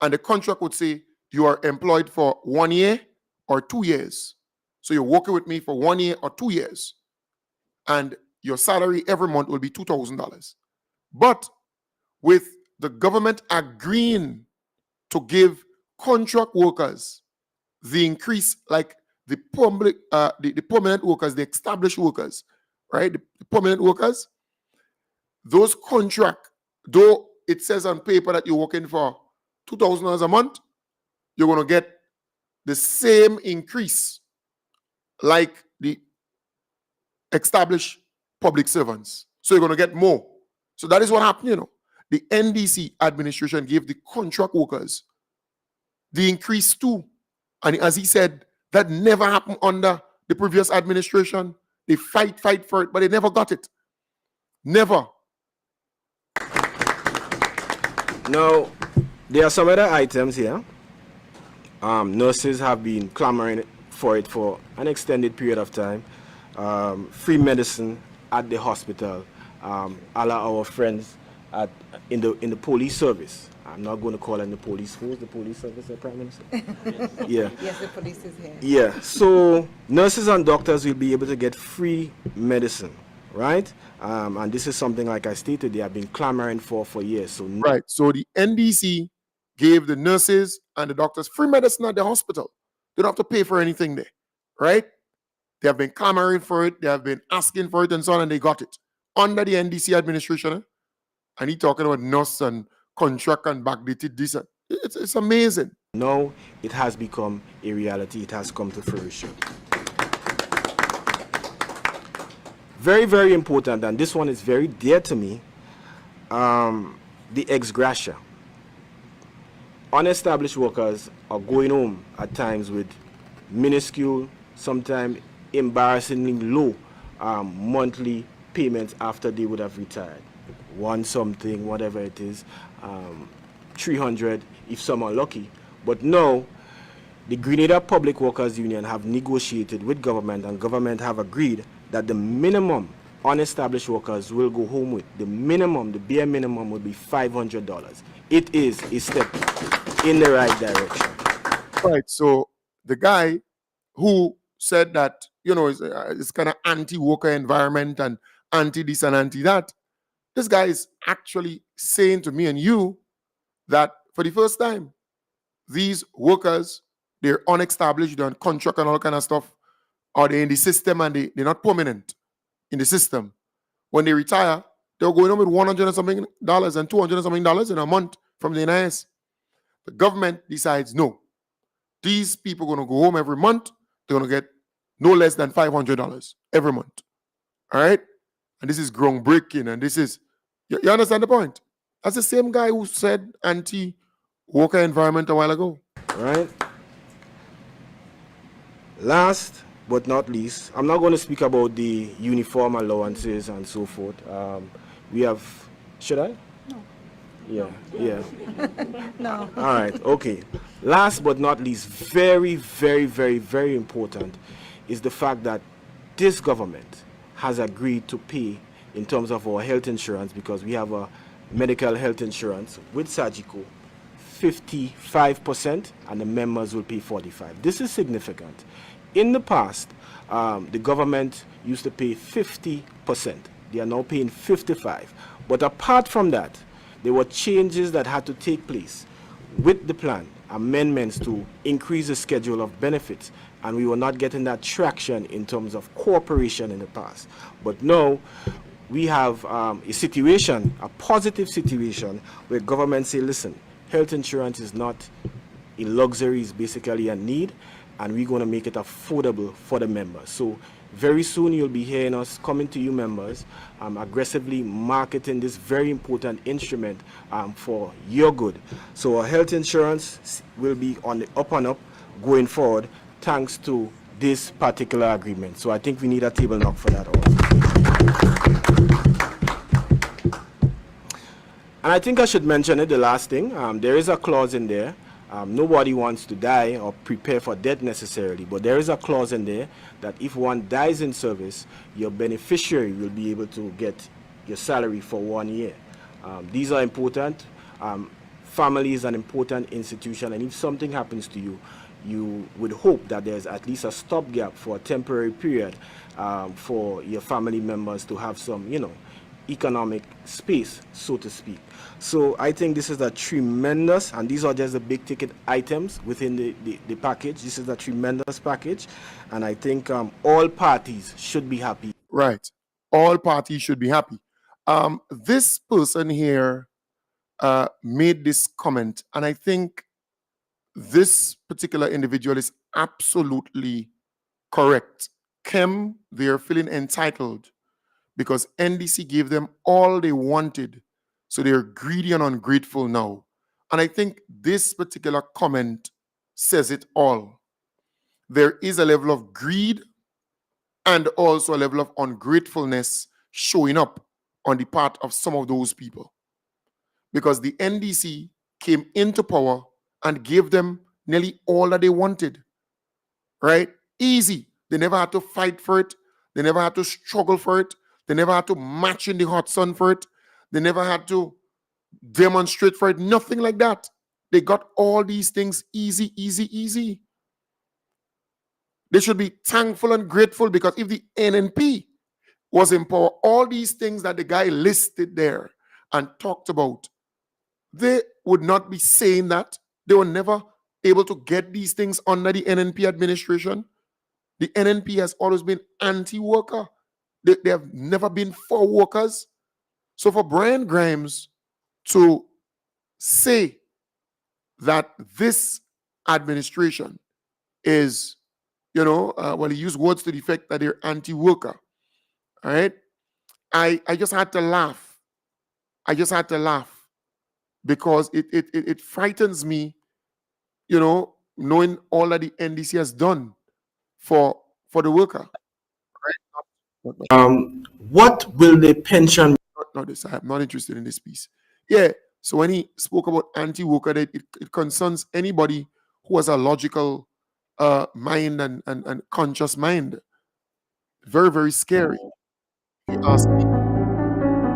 B: And the contract would say you are employed for 1 year or 2 years. So you're working with me for 1 year or 2 years. And your salary every month will be $2,000. But with the government agreeing to give contract workers the increase, like the public, the permanent workers, the established workers, right? The permanent workers, those contract, though it says on paper that you're working for $2,000 a month, you're going to get the same increase like the established public servants. So you're going to get more. So that is what happened, The NDC administration gave the contract workers the increase too. And as he said, that never happened under the previous administration. They fight for it, but they never got it. Never.
G: Now, there are some other items here. Nurses have been clamoring for it for an extended period of time. Free medicine at the hospital. Allow our friends in the police service. I'm not going to call it the police force, the police service, the Prime Minister. Yeah.
N: Yes, the police is here.
G: Yeah. So nurses and doctors will be able to get free medicine, right? And this is something, like I stated, they have been clamoring for years. So
B: right. So the NDC gave the nurses and the doctors free medicine at the hospital. They don't have to pay for anything there, right? They have been clamoring for it. They have been asking for it and so on, and they got it under the NDC administration. And he talking about nurse and contract and backdated this. It's amazing.
G: Now it has become a reality. It has come to fruition. Very, very important, and this one is very dear to me, the ex gratia. Unestablished workers are going home at times with minuscule, sometimes embarrassingly low monthly payments after they would have retired. One something, whatever it is, 300 if some are lucky. But now, the Grenada Public Workers Union have negotiated with government, and government have agreed that the minimum unestablished workers will go home with, the minimum, the bare minimum will be $500. It is a step in the right direction.
B: Right, so the guy who said that, it's kind of anti-worker environment and anti-this and anti-that, this guy is actually saying to me and you that for the first time, these workers, they're unestablished, they're on contract and all kind of stuff, or they're in the system and they're not permanent in the system. When they retire, they're going home with $100 and something dollars and $200 and something dollars in a month from the NIS. The government decides, no, these people are going to go home every month. They're going to get no less than $500 every month. All right? And this is groundbreaking. And this is, you understand the point? That's the same guy who said anti-worker environment a while ago.
G: Right? Last but not least, I'm not going to speak about the uniform allowances and so forth. We have, should I?
N: No.
G: Yeah, yeah.
N: No.
G: All right, okay. Last but not least, very, very, very, very important is the fact that this government has agreed to pay in terms of our health insurance, because we have a medical health insurance with Sagico, 55%, and the members will pay 45%. This is significant. In the past, the government used to pay 50%. They are now paying 55%. But apart from that, there were changes that had to take place with the plan, amendments to increase the schedule of benefits, and we were not getting that traction in terms of cooperation in the past. But now, we have a situation, a positive situation, where government say, listen, health insurance is not a luxury, is basically a need, and we're going to make it affordable for the members. So very soon you'll be hearing us coming to you members, aggressively marketing this very important instrument for your good. So our health insurance will be on the up and up going forward thanks to this particular agreement. So I think we need a table knock for that also. And I think I should mention it, the last thing, there is a clause in there. Nobody wants to die or prepare for death necessarily, but there is a clause in there that if one dies in service, your beneficiary will be able to get your salary for 1 year. These are important. Family is an important institution, and if something happens to you, you would hope that there's at least a stopgap for a temporary period for your family members to have some, economic space, so to speak. So I think this is a tremendous, and these are just the big ticket items within the package. This is a tremendous package, and I think all parties should be happy.
B: Right. All parties should be happy. This person here made this comment, and I think this particular individual is absolutely correct. Kim, they're feeling entitled because NDC gave them all they wanted. So they're greedy and ungrateful now. And I think this particular comment says it all. There is a level of greed and also a level of ungratefulness showing up on the part of some of those people. Because the NDC came into power and gave them nearly all that they wanted. Right? Easy. They never had to fight for it. They never had to struggle for it. They never had to march in the hot sun for it. They never had to demonstrate for it. Nothing like that. They got all these things easy, easy, easy. They should be thankful and grateful because if the NNP was in power, all these things that the guy listed there and talked about, they would not be saying that. They were never able to get these things under the NNP administration. The NNP has always been anti-worker. They have never been for workers. So for Brian Grimes to say that this administration is, well, he used words to the effect that they're anti-worker. All right? I just had to laugh. I just had to laugh because it frightens me, knowing all that the NDC has done for the worker.
G: What will the pension?
B: Not this. I'm not interested in this piece. Yeah. So when he spoke about anti-worker, it concerns anybody who has a logical mind and conscious mind. Very, very scary. He asked me.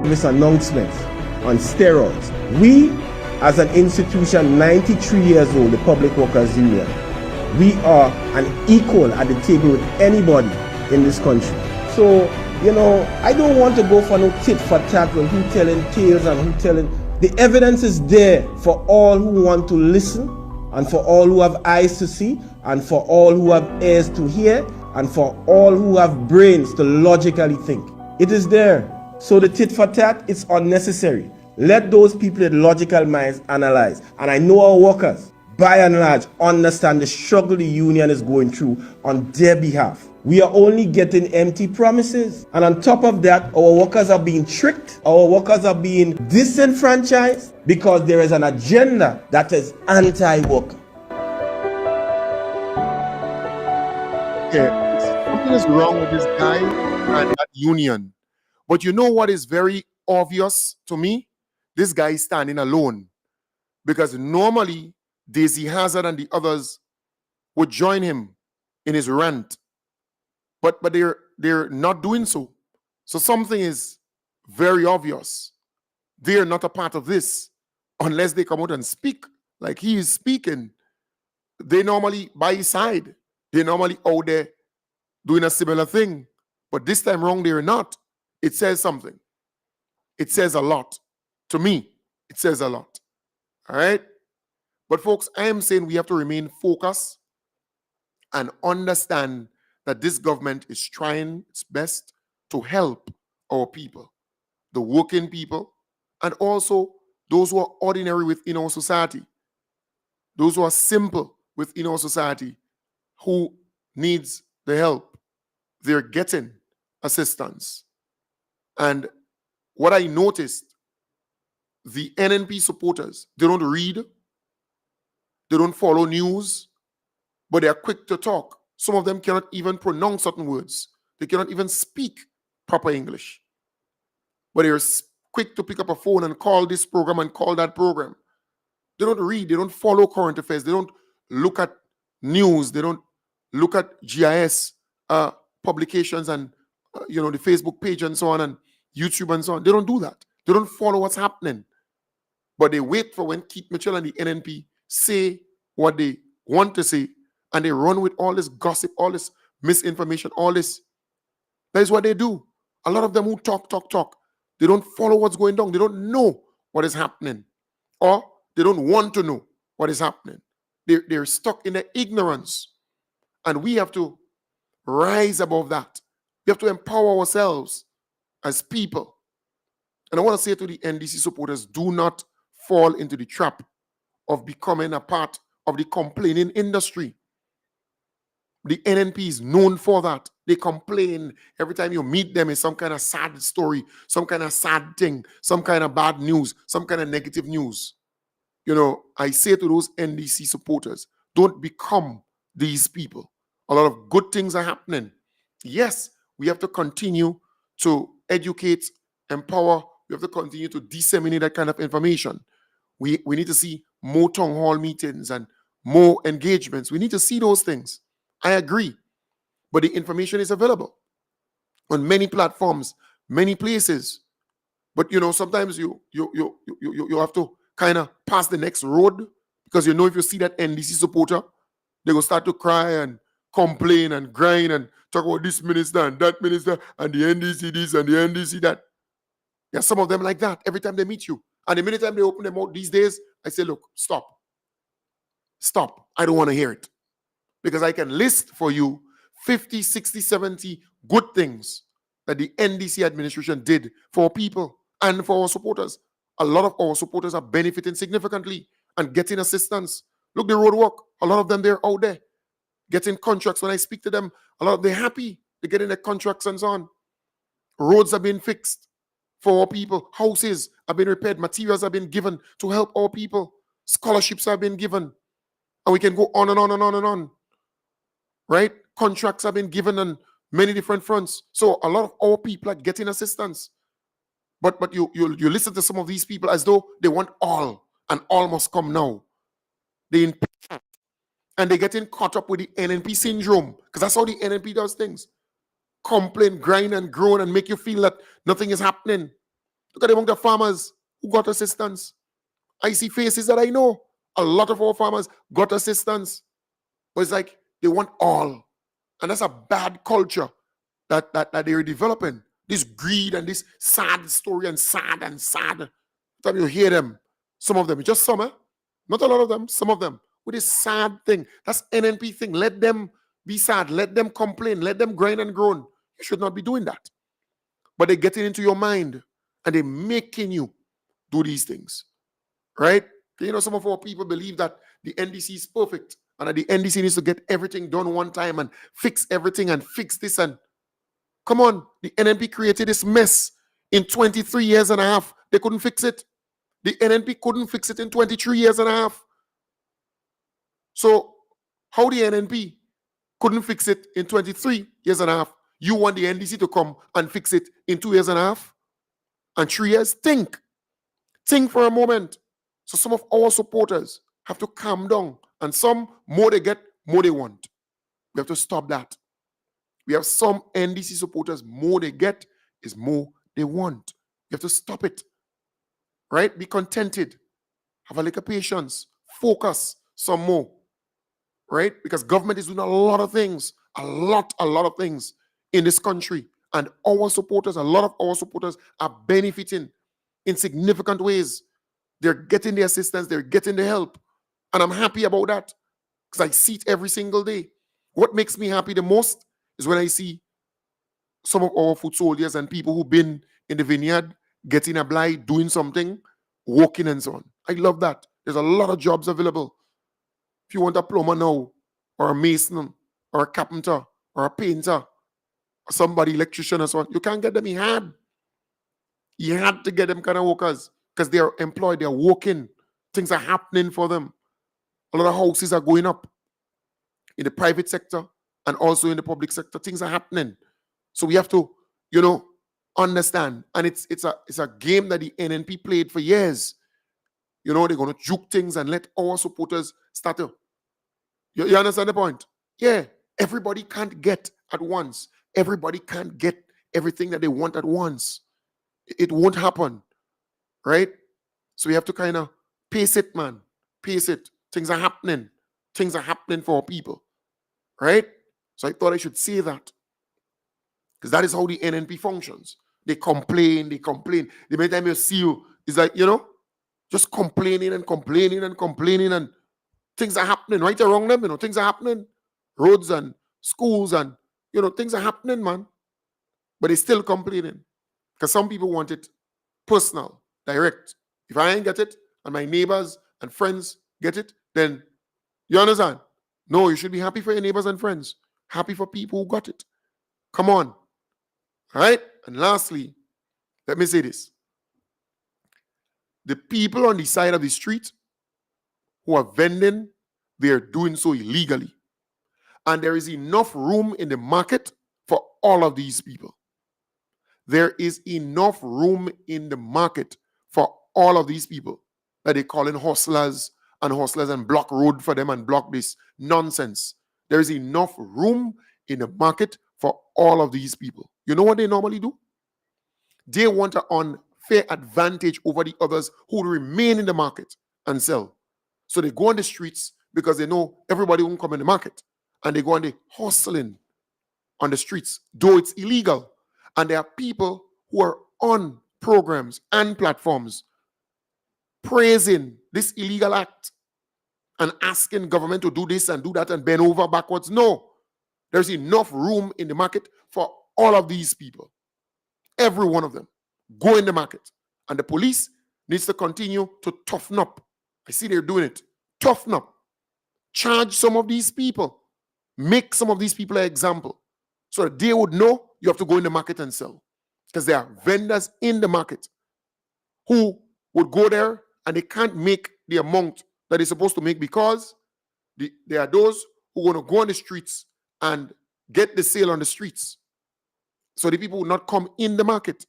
I: This announcement on steroids. We, as an institution, 93 years old, the Public Workers Union, we are an equal at the table with anybody in this country. So, I don't want to go for no tit for tat when who telling tales and who telling. The evidence is there for all who want to listen, and for all who have eyes to see, and for all who have ears to hear, and for all who have brains to logically think. It is there. So the tit for tat is unnecessary. Let those people with logical minds analyze. And I know our workers, by and large, understand the struggle the union is going through on their behalf. We are only getting empty promises. And on top of that, our workers are being tricked. Our workers are being disenfranchised because there is an agenda that is anti-worker.
B: Yeah, something is wrong with this guy and that union. But you know what is very obvious to me? This guy is standing alone. Because normally, Daisy Hazard and the others would join him in his rant. But they're not doing so. So something is very obvious. They're not a part of this unless they come out and speak like he is speaking. They normally by his side. They're normally out there doing a similar thing. But this time around, they're not. It says something. It says a lot. To me, it says a lot. All right? But folks, I am saying we have to remain focused and understand that this government is trying its best to help our people, the working people, and also those who are ordinary within our society. those who are simple within our society, who needs the help, they're getting assistance. And what I noticed, the NNP supporters, they don't read, they don't follow news, but they are quick to talk. Some of them cannot even pronounce certain words. They cannot even speak proper English. But they're quick to pick up a phone and call this program and call that program. They don't read, they don't follow current affairs, they don't look at news, they don't look at GIS publications and the Facebook page and so on, and YouTube and so on. They don't do that. They don't follow what's happening. But they wait for when Keith Mitchell and the NNP say what they want to say, and they run with all this gossip, all this misinformation, all this. That is what they do. A lot of them who talk, they don't follow what's going on. They don't know what is happening. Or they don't want to know what is happening. They're stuck in their ignorance. And we have to rise above that. We have to empower ourselves as people. And I want to say to the NDC supporters, do not fall into the trap of becoming a part of the complaining industry. The NNP is known for that. They complain every time you meet them. Is some kind of sad story, some kind of sad thing, some kind of bad news, some kind of negative news. I say to those NDC supporters, don't become these people. A lot of good things are happening. Yes, we have to continue to educate, empower. We have to continue to disseminate that kind of information. We need to see more town hall meetings and more engagements. We need to see those things. I agree. But the information is available on many platforms, many places. But sometimes you have to kind of pass the next road, because if you see that NDC supporter, they will start to cry and complain and grind and talk about this minister and that minister and the NDC this and the NDC that. Yeah, some of them like that every time they meet you. And the minute time they open their mouth these days, I say, look, stop. Stop. I don't want to hear it. Because I can list for you 50, 60, 70 good things that the NDC administration did for people and for our supporters. A lot of our supporters are benefiting significantly and getting assistance. Look, the road work. A lot of them, they're out there getting contracts. When I speak to them, a lot of them, they're happy. They're getting their contracts and so on. Roads are being fixed for our people. Houses have been repaired. Materials have been given to help our people. Scholarships have been given. And we can go on and on and on and on. Right? Contracts have been given on many different fronts. So a lot of our people are getting assistance. But you listen to some of these people as though they want all, and all must come now. And they're getting caught up with the NNP syndrome, because that's how the NNP does things. Complain, grind, and groan, and make you feel that nothing is happening. Look at among the farmers who got assistance. I see faces that I know. A lot of our farmers got assistance. But it's like they want all. And that's a bad culture that they're developing. This greed and this sad story and sad. Time you hear them, some of them, just some, not a lot of them, some of them, with this sad thing. That's NNP thing. Let them be sad. Let them complain. Let them grind and groan. You should not be doing that. But they're getting into your mind and they're making you do these things. Right? Some of our people believe that the NDC is perfect and that the NDC needs to get everything done one time and fix everything and fix this. And come on, the NNP created this mess in 23 years and a half. They couldn't fix it. The NNP couldn't fix it in 23 years and a half. So how the NNP couldn't fix it in 23 years and a half, you want the NDC to come and fix it in 2 years and a half and 3 years? Think for a moment. So some of our supporters have to calm down, and some, more they get, more they want. We have to stop that. We have some NDC supporters, more they get is more they want. You have to stop it. Right? Be contented. Have a little patience. Focus some more. Right? Because government is doing a lot of things. A lot of things in this country. And our supporters, a lot of our supporters are benefiting in significant ways. They're getting the assistance. They're getting the help. And I'm happy about that. Because I see it every single day. What makes me happy the most is when I see some of our foot soldiers and people who've been in the vineyard getting a doing something, walking and so on. I love that. There's a lot of jobs available. If you want a plumber now, or a mason, or a carpenter, or a painter, or somebody, electrician or so on, you can't get them. He had to get them kind of workers because they are employed, they are working. Things are happening for them. A lot of houses are going up in the private sector and also in the public sector. Things are happening. So we have to, understand. And it's a game that the NNP played for years. They're going to juke things and let our supporters start to. You understand the point? Yeah. Everybody can't get at once. Everybody can't get everything that they want at once. It won't happen. Right? So we have to kind of pace it, man. Pace it. Things are happening. Things are happening for our people. Right? So I thought I should say that. Because that is how the NNP functions. They complain. The many time you see you, it's like, just complaining and complaining and complaining, and things are happening right around them. Things are happening. Roads and schools and, things are happening, man. But they still complaining. Because some people want it personal, direct. If I ain't get it, and my neighbors and friends get it, then you understand? No, you should be happy for your neighbors and friends. Happy for people who got it. Come on. All right? And lastly, let me say this. The people on the side of the street who are vending, they are doing so illegally. And there is enough room in the market for all of these people. There is enough room in the market for all of these people that they call in hustlers and block road for them and block this nonsense. There is enough room in the market for all of these people. You know what they normally do? They want an unfair advantage over the others who remain in the market and sell. So they go on the streets because they know everybody won't come in the market. And they go on the hustling on the streets, though it's illegal. And there are people who are on programs and platforms praising this illegal act and asking government to do this and do that and bend over backwards. No, there's enough room in the market for all of these people. Every one of them go in the market. And the police needs to continue to toughen up. I see they're doing it. Toughen up. Charge some of these people. Make some of these people an example. So that they would know you have to go in the market and sell. Because there are vendors in the market who would go there and they can't make the amount that they're supposed to make because there are those who are going to go on the streets and get the sale on the streets. So the people will not come in the market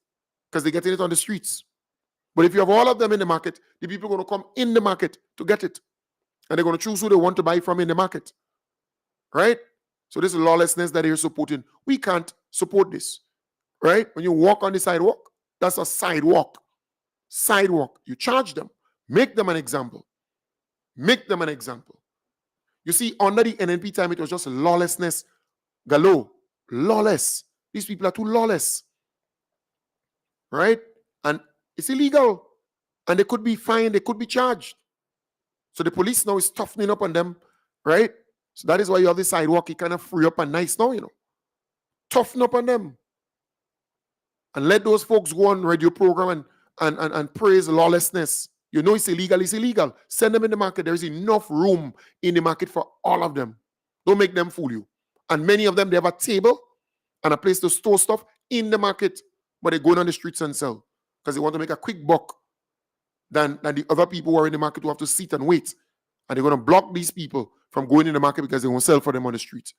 B: because they're getting it on the streets. But if you have all of them in the market, the people are going to come in the market to get it. And they're going to choose who they want to buy from in the market. Right? So this is lawlessness that they're supporting. We can't support this. Right? When you walk on the sidewalk, that's a sidewalk. Sidewalk. You charge them. Make them an example. Make them an example. You see, under the NNP time, it was just lawlessness galore. Lawless. These people are too lawless. Right? And it's illegal. And they could be fined, they could be charged. So the police now is toughening up on them, right? So that is why you have the sidewalk, it kind of free up and nice now, Toughen up on them. And let those folks go on radio program and praise lawlessness. You know it's illegal, it's illegal. Send them in the market. There is enough room in the market for all of them. Don't make them fool you. And many of them, they have a table and a place to store stuff in the market, but they go on the streets and sell because they want to make a quick buck than the other people who are in the market who have to sit and wait. And they're going to block these people from going in the market because they won't sell for them on the street.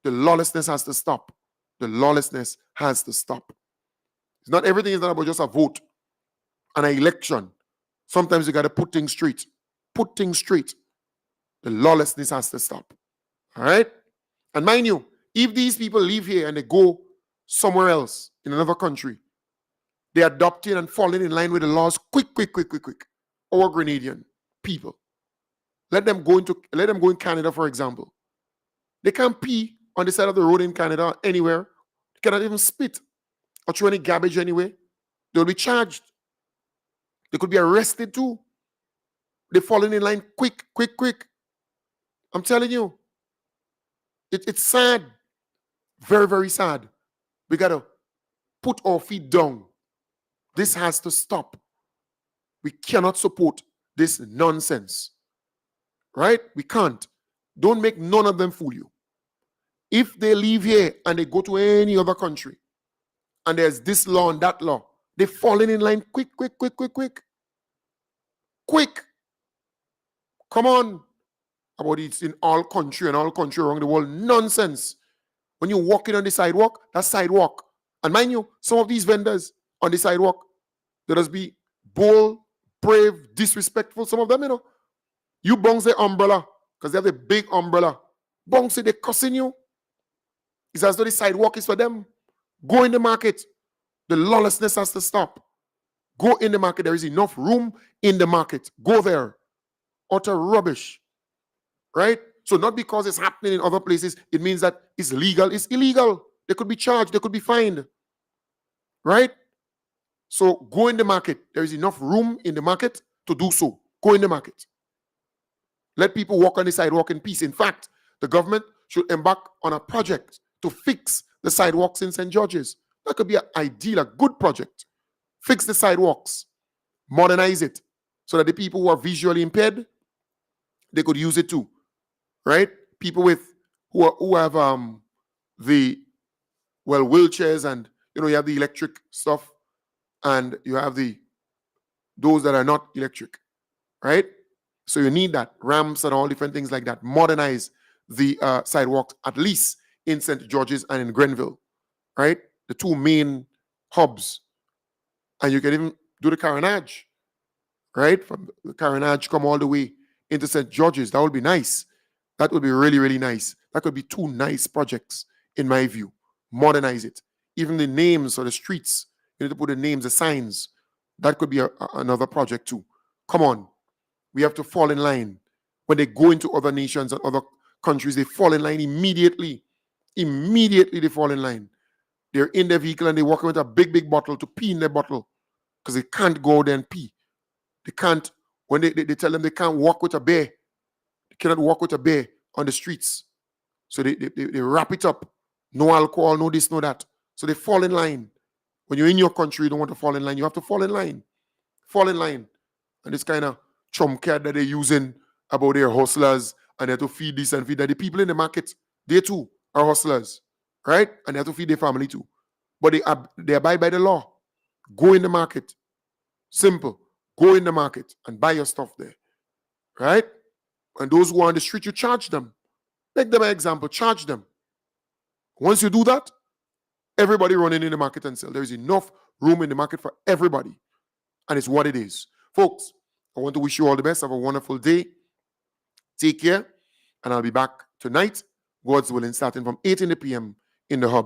B: The lawlessness has to stop. The lawlessness has to stop. It's not everything is not about just a vote and an election. Sometimes you got to put things straight. Put things straight. The lawlessness has to stop. All right? And mind you, if these people leave here and they go somewhere else in another country, they're adopting and falling in line with the laws quick. Our Grenadian people. Let them go in Canada, for example. They can't pee on the side of the road in Canada anywhere. They cannot even spit or throw any garbage anywhere. They'll be charged. They could be arrested too. They're falling in line quick. I'm telling you. It's sad. Very, very sad. We got to put our feet down. This has to stop. We cannot support this nonsense. Right? We can't. Don't make none of them fool you. If they leave here and they go to any other country, and there's this law and that law, they're falling in line quick. Come on. About it's in all country around the world. Nonsense. When you're walking on the sidewalk, that's sidewalk. And mind you, some of these vendors on the sidewalk, they just be bold, brave, disrespectful. Some of them, you bounce their umbrella because they have a big umbrella. Bounce it, they're cussing you. It's as though the sidewalk is for them. Go in the market. The lawlessness has to stop. Go in the market. There is enough room in the market. Go there. Utter rubbish. Right? So not because it's happening in other places, it means that it's legal. It's illegal. They could be charged. They could be fined. Right? So go in the market. There is enough room in the market to do so. Go in the market. Let people walk on the sidewalk in peace. In fact, the government should embark on a project to fix the sidewalks in St. George's. That could be an ideal, a good project. Fix the sidewalks. Modernize it. So that the people who are visually impaired, they could use it too. Right? People who have the wheelchairs, and you have the electric stuff, and you have those that are not electric, right? So you need that ramps and all different things like that. Modernize the sidewalks, at least in St. George's and in Grenville, right? The two main hubs, and you can even do the carronage, right? From the carronage come all the way into St. George's. That would be nice. That would be really, really nice. That could be two nice projects, in my view. Modernize it. Even the names of the streets, you need to put the names, the signs. That could be another project too. Come on. We have to fall in line. When they go into other nations and other countries, they fall in line immediately. Immediately they fall in line. They're in their vehicle and they're walking with a big bottle to pee in their bottle because they can't go there and pee. They can't, when they tell them they can't walk with a bear, they cannot walk with a bear on the streets. So they wrap it up. No alcohol, no this, no that. So they fall in line. When you're in your country, you don't want to fall in line. You have to fall in line. Fall in line. And this kind of trump card that they're using about their hustlers and they have to feed this and feed that. The people in the market, they too are hustlers, right? And they have to feed their family too. But they abide by the law. Go in the market. Simple. Go in the market and buy your stuff there, right? And those who are on the street, you charge them. Make them an example. Charge them. Once you do that, everybody running in the market and sell. There is enough room in the market for everybody. And it's what it is. Folks, I want to wish you all the best. Have a wonderful day. Take care. And I'll be back tonight, God's willing, starting from 8 p.m. in the hub.